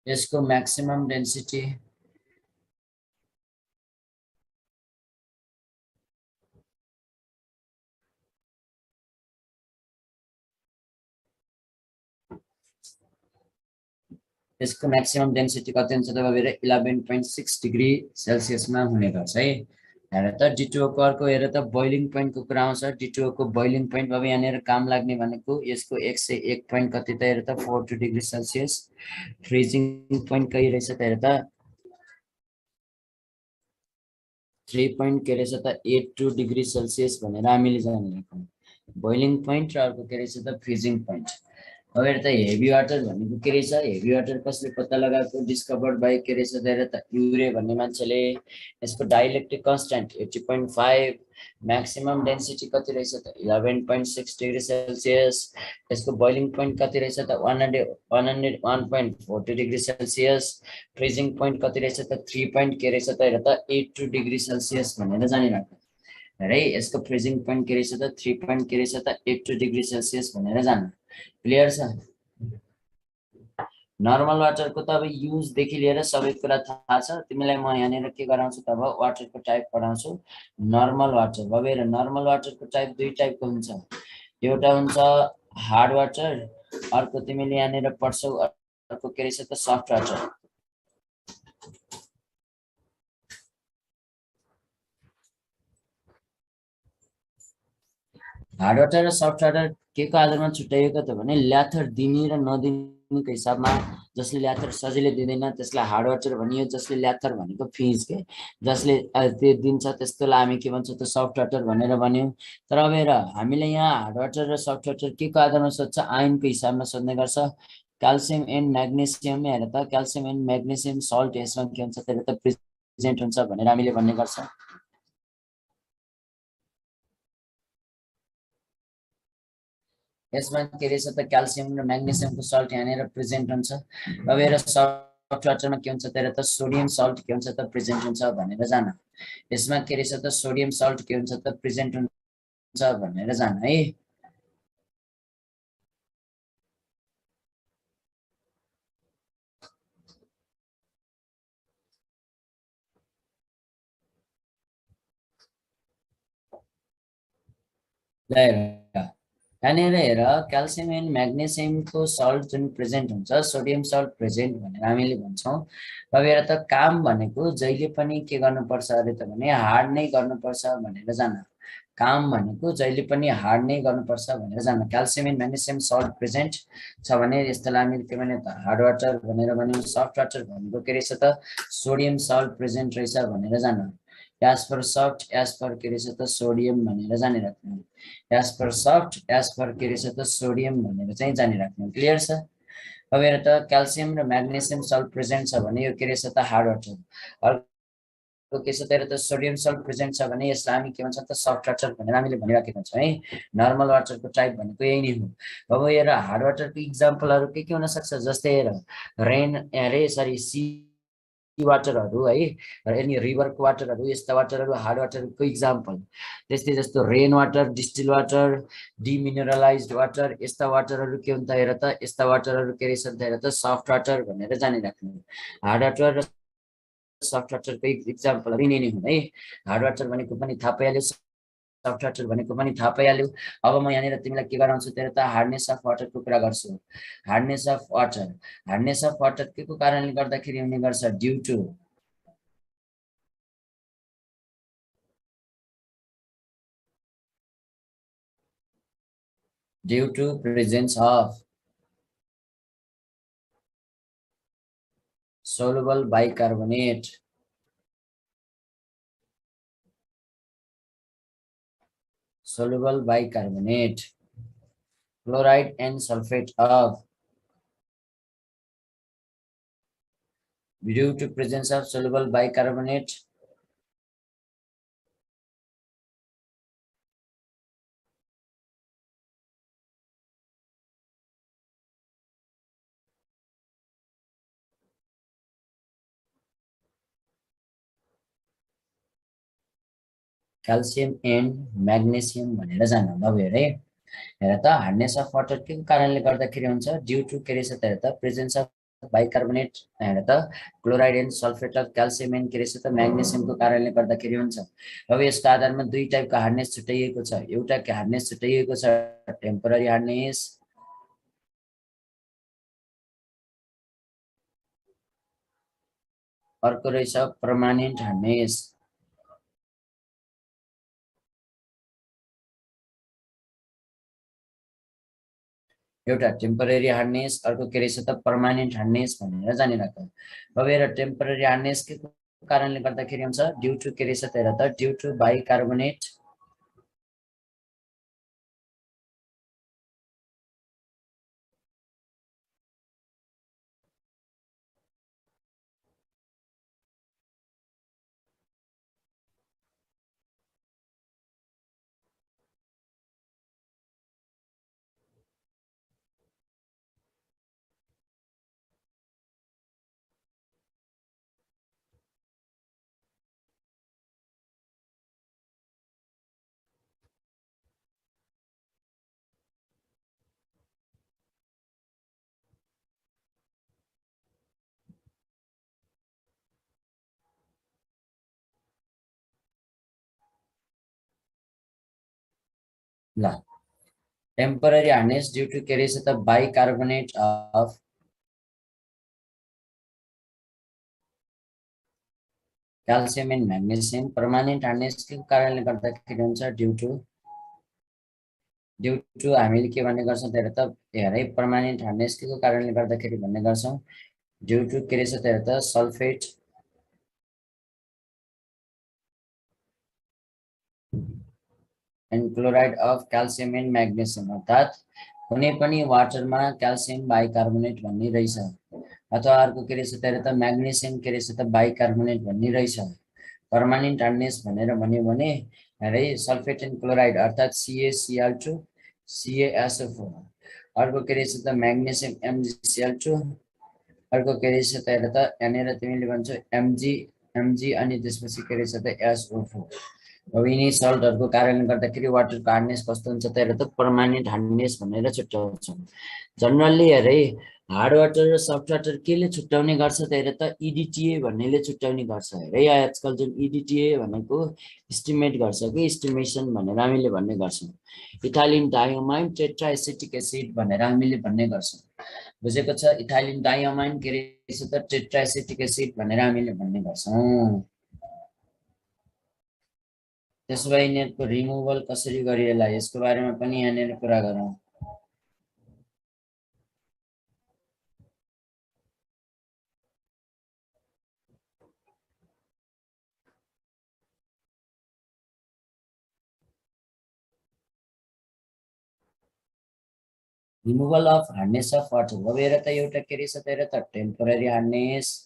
यसको म्याक्सिमम डेन्सिटी यसको म्याक्सिमम डेन्सिटी कति हुन्छ त हेर 11.6 डिग्री सेल्सियसमा हुने गर्छ है। हेर त D2O को अर्को हेर त बोइलिङ पोइन्टको कुरा आउँछ। D2O को बोइलिङ पोइन्ट अब यहाँनिर काम लाग्ने भनेको यसको 101 पोइन्ट कति त हेर त 42 डिग्री सेल्सियस। फ्रिजिङ पोइन्ट कति रहेछ त हेर त 3 पोइन्ट के रहेछ त 82 डिग्री सेल्सियस भनेर हामीले जानिरहेको। बोइलिङ पोइन्ट र अर्को के रहेछ त फ्रिजिङ पोइन्ट। अब हेर त हेभी वाटर भनेको के रहेछ, हेभी वाटर कसले पत्ता लगाएको, डिस्कभर्ड बाई के रहेछ त हेर त युरे भन्ने मान्छेले। यसको डाइइलेक्ट्रिक कन्स्टेन्ट 80.5, म्याक्सिमम डेन्सिटी कति रहेछ त 11.6 डिग्री सेल्सियस। यसको बोइलिङ पोइन्ट कति रहेछ त 101.40 डिग्री सेल्सियस। फ्रिजिङ पोइन्ट कति रहेछ त 3 पोइन्ट के रहेछ त हेर त 82 डिग्री सेल्सियस भनेर जानिराख्नु है। यसको फ्रिजिङ पोइन्ट के रहेछ त 3 पोइन्ट के रहेछ त 82 डिग्री सेल्सियस भनेर जान्नु। क्लियर छ? नर्मल वाटरको त अब युजदेखि लिएर सबै कुरा थाहा छ तिमीलाई। म यहाँनिर के गराउँछु त अब वाटरको टाइप पढाउँछु। नर्मल वाटर, अब हेर नर्मल वाटरको टाइप दुई टाइपको हुन्छ, एउटा हुन्छ हार्ड वाटर, अर्को तिमीले यहाँनिर पढ्छौ अर्को के रहेछ त सफ्ट वाटर। हार्ड वाटर र सफ्ट वाटर के को आधारमा छुट्याइएको त भने ल्याथर दिने र नदिनेको हिसाबमा। जसले ल्याथर सजिलै दिँदैन त्यसलाई हार्ड वाटर भनियो, जसले ल्याथर भनेको फिज के जसले त्यो दिन्छ त्यस्तोलाई हामी के भन्छौँ त सफ्ट वाटर भनेर भन्यौँ। तर अब हेर हामीले यहाँ हार्ड वाटर र सफ्ट वाटर के को आधारमा सोध्छ, आयनको हिसाबमा सोध्ने गर्छ। क्याल्सियम एन्ड म्याग्नेसियम हेर त क्याल्सियम एन्ड म्याग्नेसियम सल्ट यसमा के हुन्छ त्यसले त प्रेजेन्ट हुन्छ भनेर हामीले भन्ने गर्छ। यसमा के रहेछ त क्याल्सियम र म्याग्नेसियमको सल्ट यहाँनिर प्रेजेन्ट हुन्छ। अब हेर सफ्ट वाटरमा के हुन्छ त त सोडियम सल्ट के हुन्छ त प्रेजेन्ट हुन्छ भनेर जान। यसमा के रहेछ त सोडियम सल्ट के हुन्छ त प्रेजेन्ट हुन्छ भनेर जान है। ल यहाँनिर हेर क्याल्सियम एन्ड म्याग्नेसियमको सल्ट जुन प्रेजेन्ट हुन्छ, सोडियम सल्ट प्रेजेन्ट भनेर हामीले भन्छौँ। अब हेर त काम भनेको जहिले पनि के गर्नुपर्छ अरे त भने हार्ड नै गर्नुपर्छ भनेर जान। काम भनेको जहिले पनि हार्ड नै गर्नुपर्छ भनेर जान। Calcium and magnesium salt present छ भने यसलाई हामीले के भन्यो त हार्ड वाटर भनेर भन्यौँ। सफ्ट वाटर भनेको के रहेछ त सोडियम सल्ट प्रेजेन्ट रहेछ भनेर जान। एज पर सफ्ट एज पर के रहेछ त सोडियम भनेर जानिराख्नु। एज पर सफ्ट एज पर के रहेछ त सोडियम भनेर चाहिँ जानिराख्नु। क्लियर छ? अब हेर त क्याल्सियम र म्याग्नेसियम सल्ट प्रेजेन्ट छ भने यो के रहेछ त हार्ड वाटर। अर्को के छ त सोडियम सल्ट प्रेजेन्ट छ भने यसलाई हामी के भन्छ त सफ्ट वाटर भनेर हामीले भनिराखेका हुन्छौँ है। नर्मल वाटरको टाइप भनेको यही नै हो। अब हेर हार्ड वाटरको इक्जाम्पलहरू के हुन सक्छ, जस्तै हेर रेन अरे सरी सी वाटरहरू है, अनि रिभरको वाटरहरू, यस्ता वाटरहरू हार्ड वाटरको इक्जाम्पल। त्यस्तै जस्तो rain water, distil water, demineralised water, यस्ता वाटरहरू के हुन्छ हेर त यस्ता वाटरहरू के रहेछ हेर त सफ्ट वाटर भनेर जानिराख्नु। हार्ड वाटर र सफ्ट वाटर को एक्जाम्पल यिनी नै हुन् है। हार्ड वाटर भनेको पनि थाहा पाइहाल्यो, सफ्ट वाटर भनेको पनि थाहा पाइहाल्यो। अब म यहाँनिर तिमीलाई के गराउँछु तेरो त हार्डनेस अफ वाटरको कुरा गर्छु। Hardness of water, hardness of water के को कारणले गर्दाखेरि हुने गर्छ? Due to presence of soluble bicarbonate, chloride and sulfate of, due to presence of soluble bicarbonate, calcium and magnesium भनेर जान्न भयो रे। हेर त हार्डनेस अफ वाटर के कारणले गर्दाखेरि हुन्छ? ड्यू टु के रहेछ त? हेर त प्रेजेन्स अफ बाइकार्बोनेट, हेर त chloride and sulphate of calcium and के रहेछ त? म्याग्नेसियमको कारणले गर्दाखेरि हुन्छ। अब यसको आधारमा दुई टाइपको हार्डनेस छुट्याइएको छ। एउटा हार्डनेस छुट्याइएको छ टेम्पररी हार्डनेस, अर्को रहेछ पर्मानेन्ट हार्डनेस। एउटा टेम्पररी हार्डनेस, अर्को के रहेछ त? पर्मानेन्ट हार्डनेस भनेर जानिराख। अब हेर टेम्पररी हार्डनेस के कारणले गर्दाखेरि हुन्छ? ड्यू टु के रहेछ त? हेर त ड्यू टु बाइकार्बोनेट, ल टेम्पररी हार्डनेस ड्यू टु के रहेछ त? Bicarbonate of calcium and magnesium. Permanent hardness के कारणले गर्दाखेरि हुन्छ? ड्यू टु हामीले के भन्ने गर्छौँ त? हेर त हेरै पर्मानेन्ट हार्डनेस के को कारणले गर्दाखेरि भन्ने गर्छौँ? ड्यू टु के रहेछ त? हेर त sulphate and chloride of calcium and magnesium, अर्थात् कुनै पनि वाटरमा क्याल्सियम बाइकार्बोनेट भन्ने रहेछ, अथवा अर्को के रहेछ त? हेर त म्याग्नेसियम के रहेछ त? बाइकार्बोनेट भन्ने रहेछ। पर्मानेन्ट हार्डनेस भनेर भन्यो भने है सल्फेट एन्ड क्लोराइड अर्थात् CaCl2 CaSO4, अर्को के रहेछ त? म्याग्नेसियम MgCl2, अर्को के रहेछ त? हेर त यहाँनिर तिमीले भन्छौ Mg अनि त्यसपछि के रहेछ त? SO4। अब यिनी सल्टहरूको कारणले गर्दाखेरि वाटरको हार्डनेस कस्तो हुन्छ त? हेर त पर्मानेन्ट हार्डनेस भनेर छुट्याउँछौँ। जनरली हेरे हार्ड वाटर र सफ्ट वाटर केले छुट्याउने गर्छ त? हेर त EDTA भन्नेले छुट्याउने गर्छ। हेरे आजकल जुन EDTA भनेको इस्टिमेट गर्छ कि इस्टिमेसन भनेर हामीले भन्ने गर्छौँ। इथाइलिन डाइअमाइन टेट्राएसिटिक एसिड भनेर हामीले भन्ने गर्छौँ। बुझेको छ? इथाइलिन डाइअमाइन के रहेछ त? टेट्राएसिटिक एसिड भनेर हामीले भन्ने गर्छौँ। त्यसो भए यिनीहरूको रिमुभल कसरी गरिएला यसको बारेमा पनि यहाँनिर कुरा गरौँ। Removal of hardness of water. अब हेर त एउटा के रहेछ त? हेर त टेम्पररी हार्डनेस,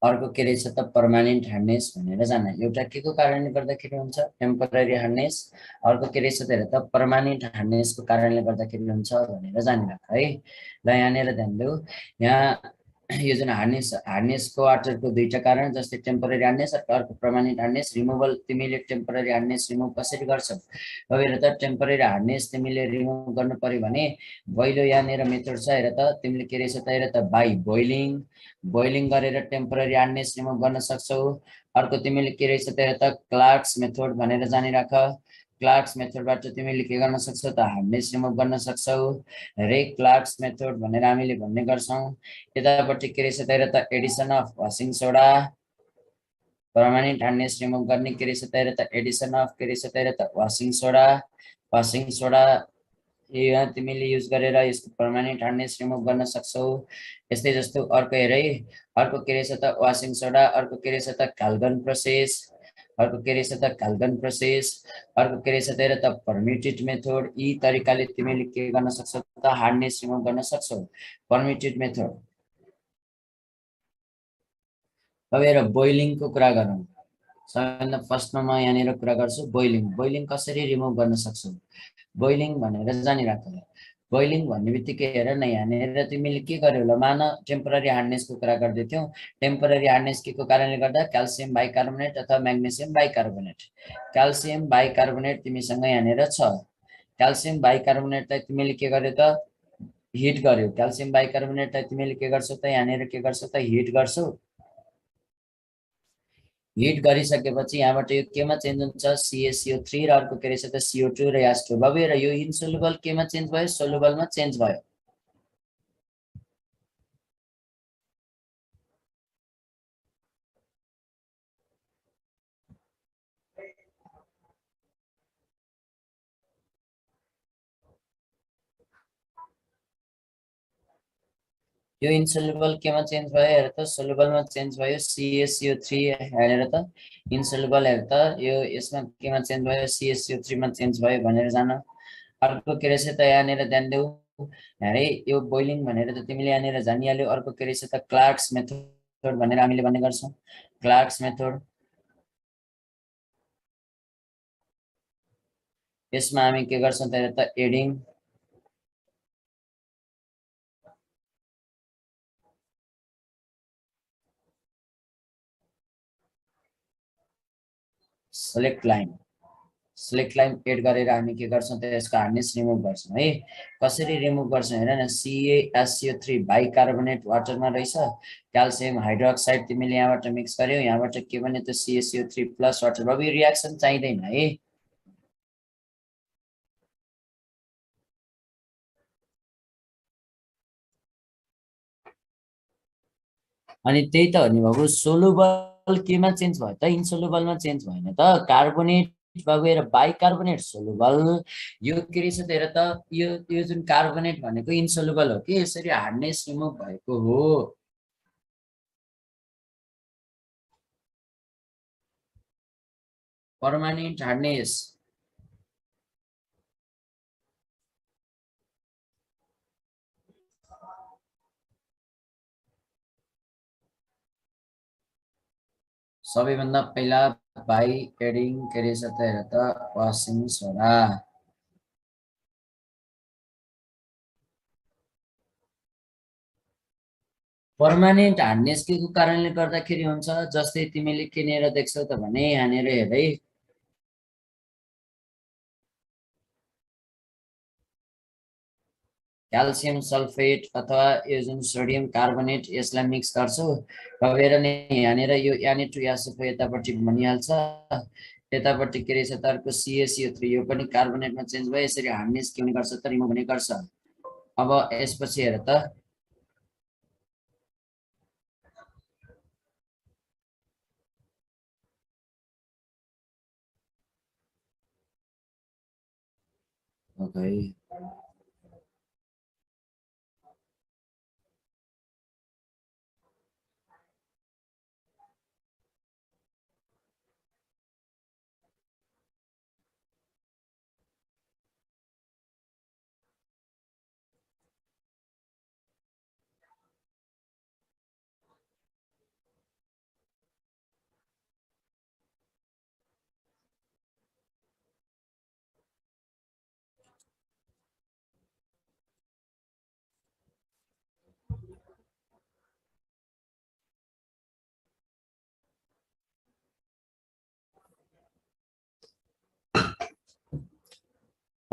अर्को के रहेछ त? पर्मानेन्ट हार्डनेस भनेर जान। एउटा के को कारणले गर्दाखेरि हुन्छ? टेम्पररी हार्डनेस, अर्को के रहेछ त? हेर त पर्मानेन्ट हार्डनेसको कारणले गर्दाखेरि हुन्छ भनेर जानिराख है। ल यहाँनिर ध्यान देऊ, यहाँ यो जुन हार्नेसको वाटरको दुईटा कारण, जस्तै टेम्पररी हार्नेस र अर्को पर्मानेन्ट हार्नेस। रिमुभल तिमीले टेम्पररी हार्नेस रिमुभ कसरी गर्छौ? अब हेर त, टेम्पररी हार्नेस तिमीले रिमुभ गर्नु पर्यो भने पहिलो यहाँनिर मेथड छ, हेर त तिमीले के रहेछ त, हेर त बाई बोइलिङ गरेर टेम्पररी हार्नेस रिमुभ गर्न सक्छौ। अर्को तिमीले के रहेछ त, हेर त क्लार्क्स मेथड भनेर जानिराख। क्लार्क्स मेथडबाट तिमीले के गर्न सक्छौ त, हार्नेस रिमुभ गर्न सक्छौ। रे क्लार्क्स मेथड भनेर हामीले भन्ने गर्छौँ। यतापट्टि के रहेछ त, हेर त Edison of washing soda, permanent harness remove गर्ने के रहेछ त, हेर त एडिसन अफ के रहेछ त, हेर त वासिङ सोडा यहाँ तिमीले युज गरेर यसको पर्मानेन्ट हार्नेस रिमुभ गर्न सक्छौ। यस्तै जस्तो अर्को हेर है, अर्को के रहेछ त वासिङ सोडा, अर्को के रहेछ त काल्गन प्रोसेस, अर्को के रहेछ त काल्गन प्रोसेस, अर्को के रहेछ त हेर त पर्मिटेड मेथड। यी तरिकाले तिमीले के गर्न सक्छौ त, हार्डनेस रिमुभ गर्न सक्छौ, पर्मिटेड मेथड। अब हेर बोइलिङको कुरा गरौँ। सबैभन्दा फर्स्टमा म यहाँनिर कुरा गर्छु बोइलिङ कसरी रिमुभ गर्न सक्छौ। बोइलिङ भनेर जानिराख। बोइलिङ भन्ने बित्तिकै हेर न, यहाँनिर तिमीले के गर्यो होला, मान टेम्पररी हार्डनेसको कुरा गर्दै थियौ। टेम्पररी हार्डनेस के को कारणले गर्दा, क्याल्सियम बाइकार्बोनेट अथवा म्याग्नेसियम बाइकार्बोनेट। क्याल्सियम बाइकार्बोनेट तिमीसँग यहाँनिर छ। क्याल्सियम बाइकार्बोनेटलाई तिमीले के गर्यो त, हिट गर्यो। क्याल्सियम बाइकार्बोनेटलाई तिमीले के गर्छौ त, यहाँनिर के गर्छौ त, हिट गर्छौ। हिट गरिसकेपछि यहाँबाट यो केमा चेन्ज हुन्छ, CaCO3 र अर्को के रहेछ त CO2 र H2। अब हेर यो इन्सोलुबल केमा चेन्ज भयो, सोलुबलमा चेन्ज भयो। यो इन्सोलुबल केमा चेन्ज भयो, हेर त सोलुबलमा चेन्ज भयो। CaCO3 हेरेर त इन्सोलुबल, हेर त यो यसमा केमा चेन्ज भयो, CaCO3 मा चेन्ज भयो भनेर जान। अर्को के रहेछ त, यहाँनिर ध्यान देऊ है, यो बोइलिङ भनेर त तिमीले यहाँनिर जानिहाल्यो। अर्को के रहेछ त, क्लार्क्स मेथड भनेर हामीले भन्ने गर्छौँ, क्लार्क्स मेथड। यसमा हामी के गर्छौँ त, हेर त एडिङ, सेलेक्ट लाइन एड गरेर हामी के गर्छौँ त, यसको हार्डनेस रिमुभ गर्छौँ है। कसरी रिमुभ गर्छौँ हेर न, CaSO3 बाइकार्बोनेट वाटरमा रहेछ, क्याल्सियम हाइड्रोक्साइड तिमीले यहाँबाट मिक्स गर्यो, यहाँबाट के भन्यो त CaCO3 प्लस वाटर। अब यो रियाक्सन चाहिँदैन है। अनि त्यही त हो नि बाबु, सोलुबल केमा चेन्ज भयो त, इन्सोलुबलमा चेन्ज भएन त। कार्बोनेट बाबु हेर, बाइकार्बोनेट सोलुबल, यो के रहेछ त हेर त, यो जुन कार्बोनेट भनेको इन्सोलुबल हो कि यसरी हार्डनेस रिमुभ भएको हो। पर्मानेन्ट हार्डनेस सबैभन्दा पहिला बाई एडिङ के रहेछ त, हेर त वासिङ सोडा। पर्मानेन्ट हार्डनेस के को कारणले गर्दाखेरि हुन्छ, जस्तै तिमीले किनेर देख्छौ त भने यहाँनिर हेर है, क्याल्सियम सल्फेट अथवा यो जुन सोडियम कार्बोनेट यसलाई मिक्स गर्छौ। अब हेर नि यहाँनिर यो Na2SO4 यतापट्टि बनिहाल्छ, यतापट्टि के रहेछ त अर्को CaCO3, यो पनि कार्बोनेटमा चेन्ज भयो। यसरी हार्डनेस के हुने गर्छ त, रिमुभ हुने गर्छ। अब यसपछि हेर त, ओके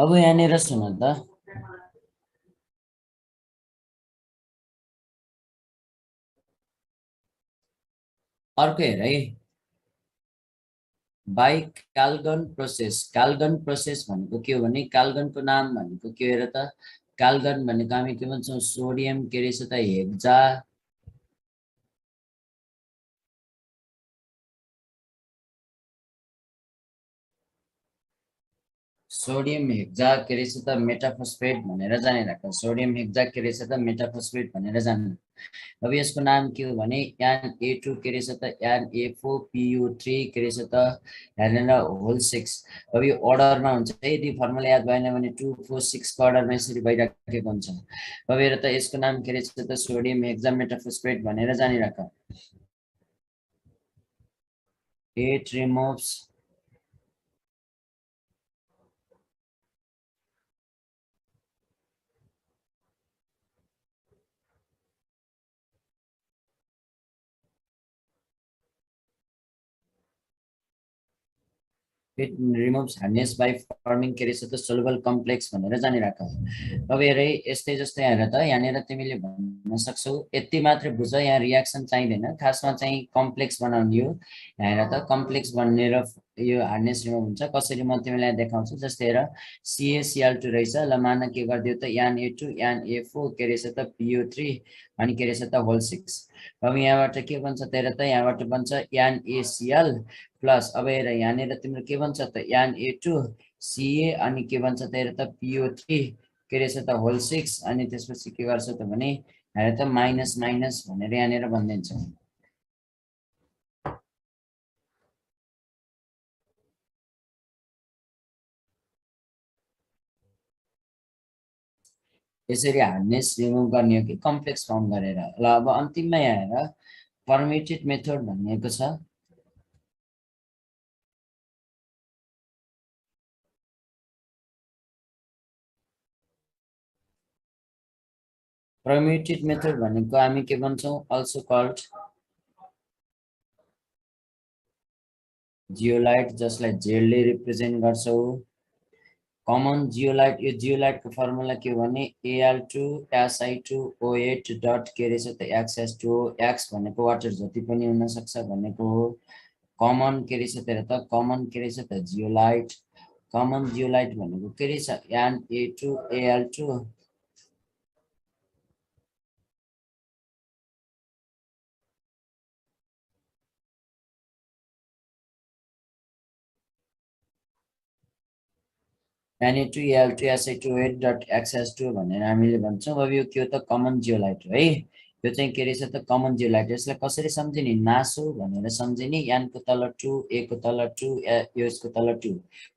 अब यहाँनिर सुन त, अर्को हेर है, बाई काल्गन प्रोसेस। काल्गन प्रोसेस भनेको के हो भने, काल्गनको नाम भनेको के हो हेर त, काल्गन भनेको हामी के भन्छौँ, सोडियम के रहेछ त, हेक्जा, सोडियम हेक्जा के रहेछ त मेटाफोस्फेट भनेर जानिराख, सोडियम हेक्जा के रहेछ त मेटाफोस्फेट भनेर जान्नु। अब यसको नाम के हो भने NA2 के रहेछ त NA4PU3 के रहेछ त, यहाँनिर होल 6। अब यो अर्डरमा हुन्छ, यदि फर्मुला याद भएन भने 2 4 6 को अर्डरमा यसरी भइराखेको हुन्छ। अब हेर त यसको नाम के रहेछ त सोडियम हेक्जा मेटाफोस्फेट भनेर जानिराख। It removes it removes hardness by forming के रहेछ त soluble complex भनेर जानिराख। अब हेर यस्तै जस्तै हेर त, यहाँनिर तिमीले भन्न सक्छौ, यति मात्र बुझ, यहाँ रियाक्सन चाहिँदैन, खासमा चाहिँ कम्प्लेक्स बनाउने हो। हेर त कम्प्लेक्स बनेर यो हार्डनेस रिमुभ हुन्छ कसरी, म तिमीलाई देखाउँछु। जस्तै हेर CaCl2 रहेछ, ल मान के गरिदियो त Na2 Na4 के रहेछ त PO3 अनि के रहेछ त होल 6। अब यहाँबाट के बन्छ त हेर त, यहाँबाट बन्छ NaCl प्लस, अब हेर यहाँनिर तिम्रो के भन्छ त Na2 Ca अनि के भन्छ त हेर त PO3 के रहेछ त होल 6 अनि त्यसपछि के गर्छ त भने हेर त माइनस माइनस भनेर यहाँनिर भनिदिन्छ। यसरी हार्डनेस रिमुभ गर्ने हो कि कम्प्लेक्स फर्म गरेर। ल अब अन्तिममा यहाँ हेर परमिटेड मेथड भनिएको छ। परमिटेड मेथड भनेको हामी के भन्छौँ, अल्सो कल्ड जियोलाइट, जसलाई जेडले रिप्रेजेन्ट गर्छौ। कमन जियोलाइट, यो जियोलाइटको फर्मुला के हो भने Al2Si2O8 डट के रहेछ त XS2, एक्स भनेको वाटर जति पनि हुनसक्छ भनेको हो। कमन के रहेछ त कमन के रहेछ त जियोलाइट, कमन जियोलाइट भनेको के रहेछ Na2Al2। Na2Al2Si2O8 डट XS2 भनेर हामीले भन्छौँ। अब यो के हो त कमन जियोलाइट हो है, यो चाहिँ के रहेछ त कमन जियोलाइट। यसलाई कसरी सम्झिने, नासो भनेर सम्झिने, यानको तल 2 ए को तल 2 यो यसको तल 2,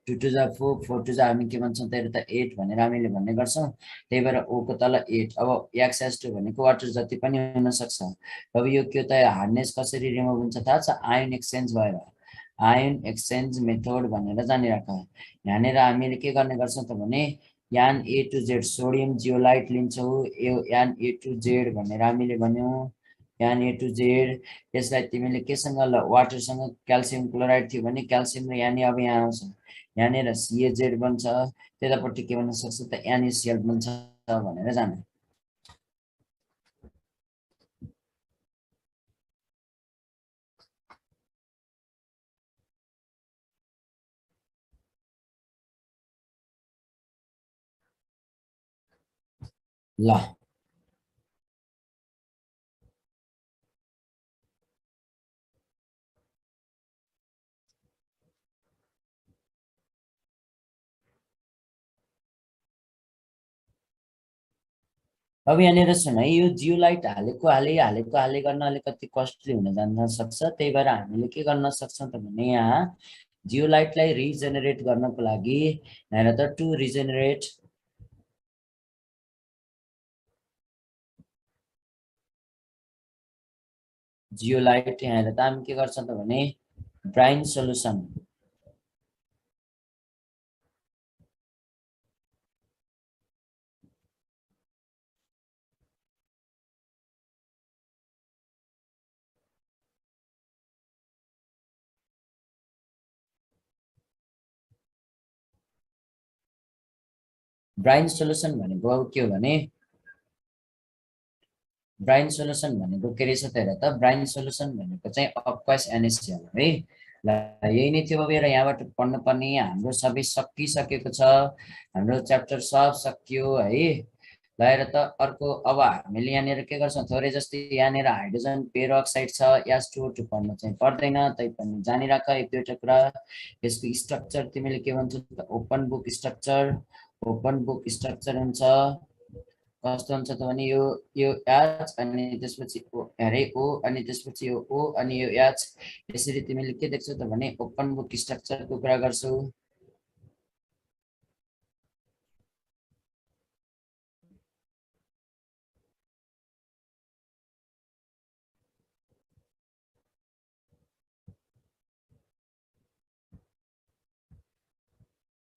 2 टू जा 4, 4 टू जा हामी के भन्छौँ त 8 भनेर हामीले भन्ने गर्छौँ। त्यही भएर ओ को तल 8। अब XS2 भनेको वाटर जति पनि हुनसक्छ। अब यो के हो त हार्डनेस कसरी रिमुभ हुन्छ थाहा छ, आयन एक्सचेन्ज भएर, आयन एक्सचेन्ज मेथड भनेर जानिराख। यहाँनिर हामीले के गर्ने गर्छौँ त भने Na2Z सोडियम जियोलाइट लिन्छौँ, यो Na2Z भनेर हामीले भन्यौँ, Na2Z। यसलाई तिमीले केसँग, ल वाटरसँग क्याल्सियम क्लोराइड थियो भने क्याल्सियम र यानि अब यहाँ आउँछ, यहाँनिर CaZ बन्छ, त्यतापट्टि के भन्न सक्छ त NaCl बन्छ भनेर जाने। ल अब यहाँनिर सुन है, यो जियोलाइट हालेको हाले गर्न अलिकति कस्टली हुन जान सक्छ। त्यही भएर हामीले के गर्न सक्छौँ त भने यहाँ जियोलाइटलाई रिजेनेरेट गर्नको लागि हेर त टु रिजेनेरेट जियोलाइट, यहाँ हेर त हामी के गर्छौँ त भने ब्राइन सोल्युसन, ब्राइन सोल्युसन भनेको के हो भने ब्राइन सोल्युसन भनेको के रहेछ त हेर त ब्राइन सोल्युसन भनेको चाहिँ अक्वास एनएसएल है ल यही नै थियो अब यहाँबाट पढ्नुपर्ने हाम्रो सबै सकिसकेको छ हाम्रो च्याप्टर सब सकियो है ल हेर त अर्को अब हामीले यहाँनिर के गर्छौँ थोरै जस्तै यहाँनिर हाइड्रोजन पेरोक्साइड छ H2O2 पढ्नु चाहिँ पर्दैन तैपनि जानिराख एक दुईवटा कुरा यसको स्ट्रक्चर तिमीले के भन्छौ त ओपन बुक स्ट्रक्चर हुन्छ कस्तो हुन्छ त भने यो H अनि त्यसपछि O अनि त्यसपछि यो O अनि यो H यसरी तिमीले के देख्छौ त भने ओपन बुक स्ट्रक्चरको कुरा गर्छौ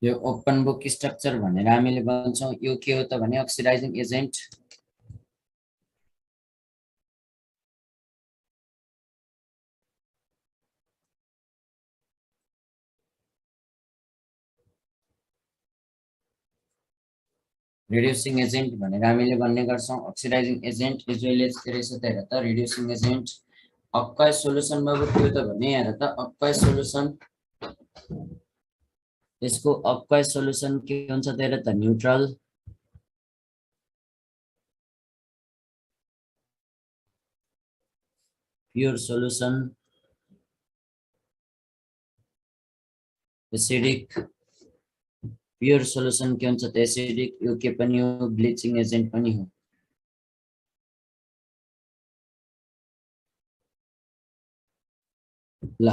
यो ओपन बुक स्ट्रक्चर भनेर हामीले भन्छौँ यो के हो त भने अक्सिडाइजिङ एजेन्ट रिड्युसिङ एजेन्ट भनेर हामीले भन्ने गर्छौँ oxidising agent as well as के रहेछ त हेर त रिड्युसिङ एजेन्ट अक्वाइज सोल्युसनमा के हो त भने हेर त अक्वाइज सोल्युसन यसको अक्वाइज सोल्युसन के हुन्छ त हेर त neutral pure solution acidic pure solution के हुन्छ त एसिडिक यो के पनि हो ब्लिचिङ एजेन्ट पनि हो ल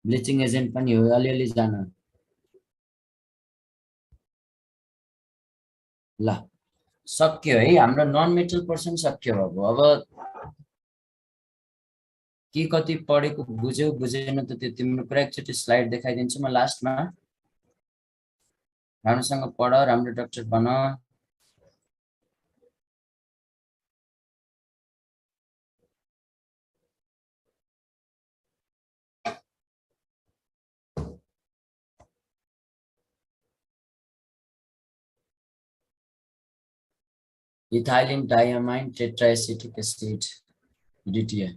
ब्लिचिङ एजेन्ट पनि हो अलिअलि जान ल सक्यो है हाम्रो नन मेटल पर्सन सक्यो अब के कति पढेको बुझ्यौ बुझेन त त्यो तिम्रो पुरा एकचोटि स्लाइड देखाइदिन्छु म लास्टमा राम्रोसँग पढ राम्रो डाक्टर बन इथाइलिन डायमाइन टेट्राएसिटिक एसिड DTA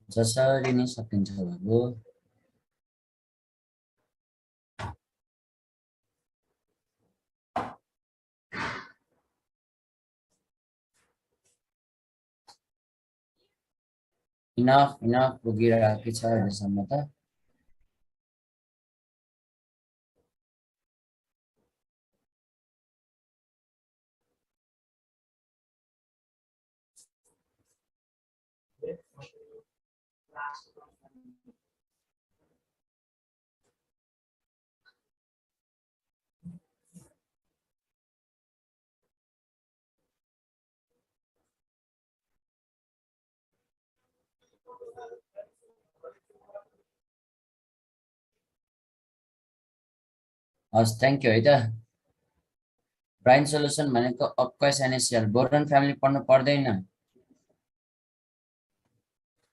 जसरी नै सकिन्छ बाबु इनफ पुगिरहेको छ अहिलेसम्म त हस् थ्याङ्क यू है त ब्राइन सोल्युसन भनेको अक्वास एनएसिएल बोरोन फ्यामिली पढ्नु पर्दैन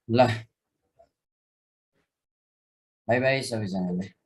ल बाई बाई सबैजनालाई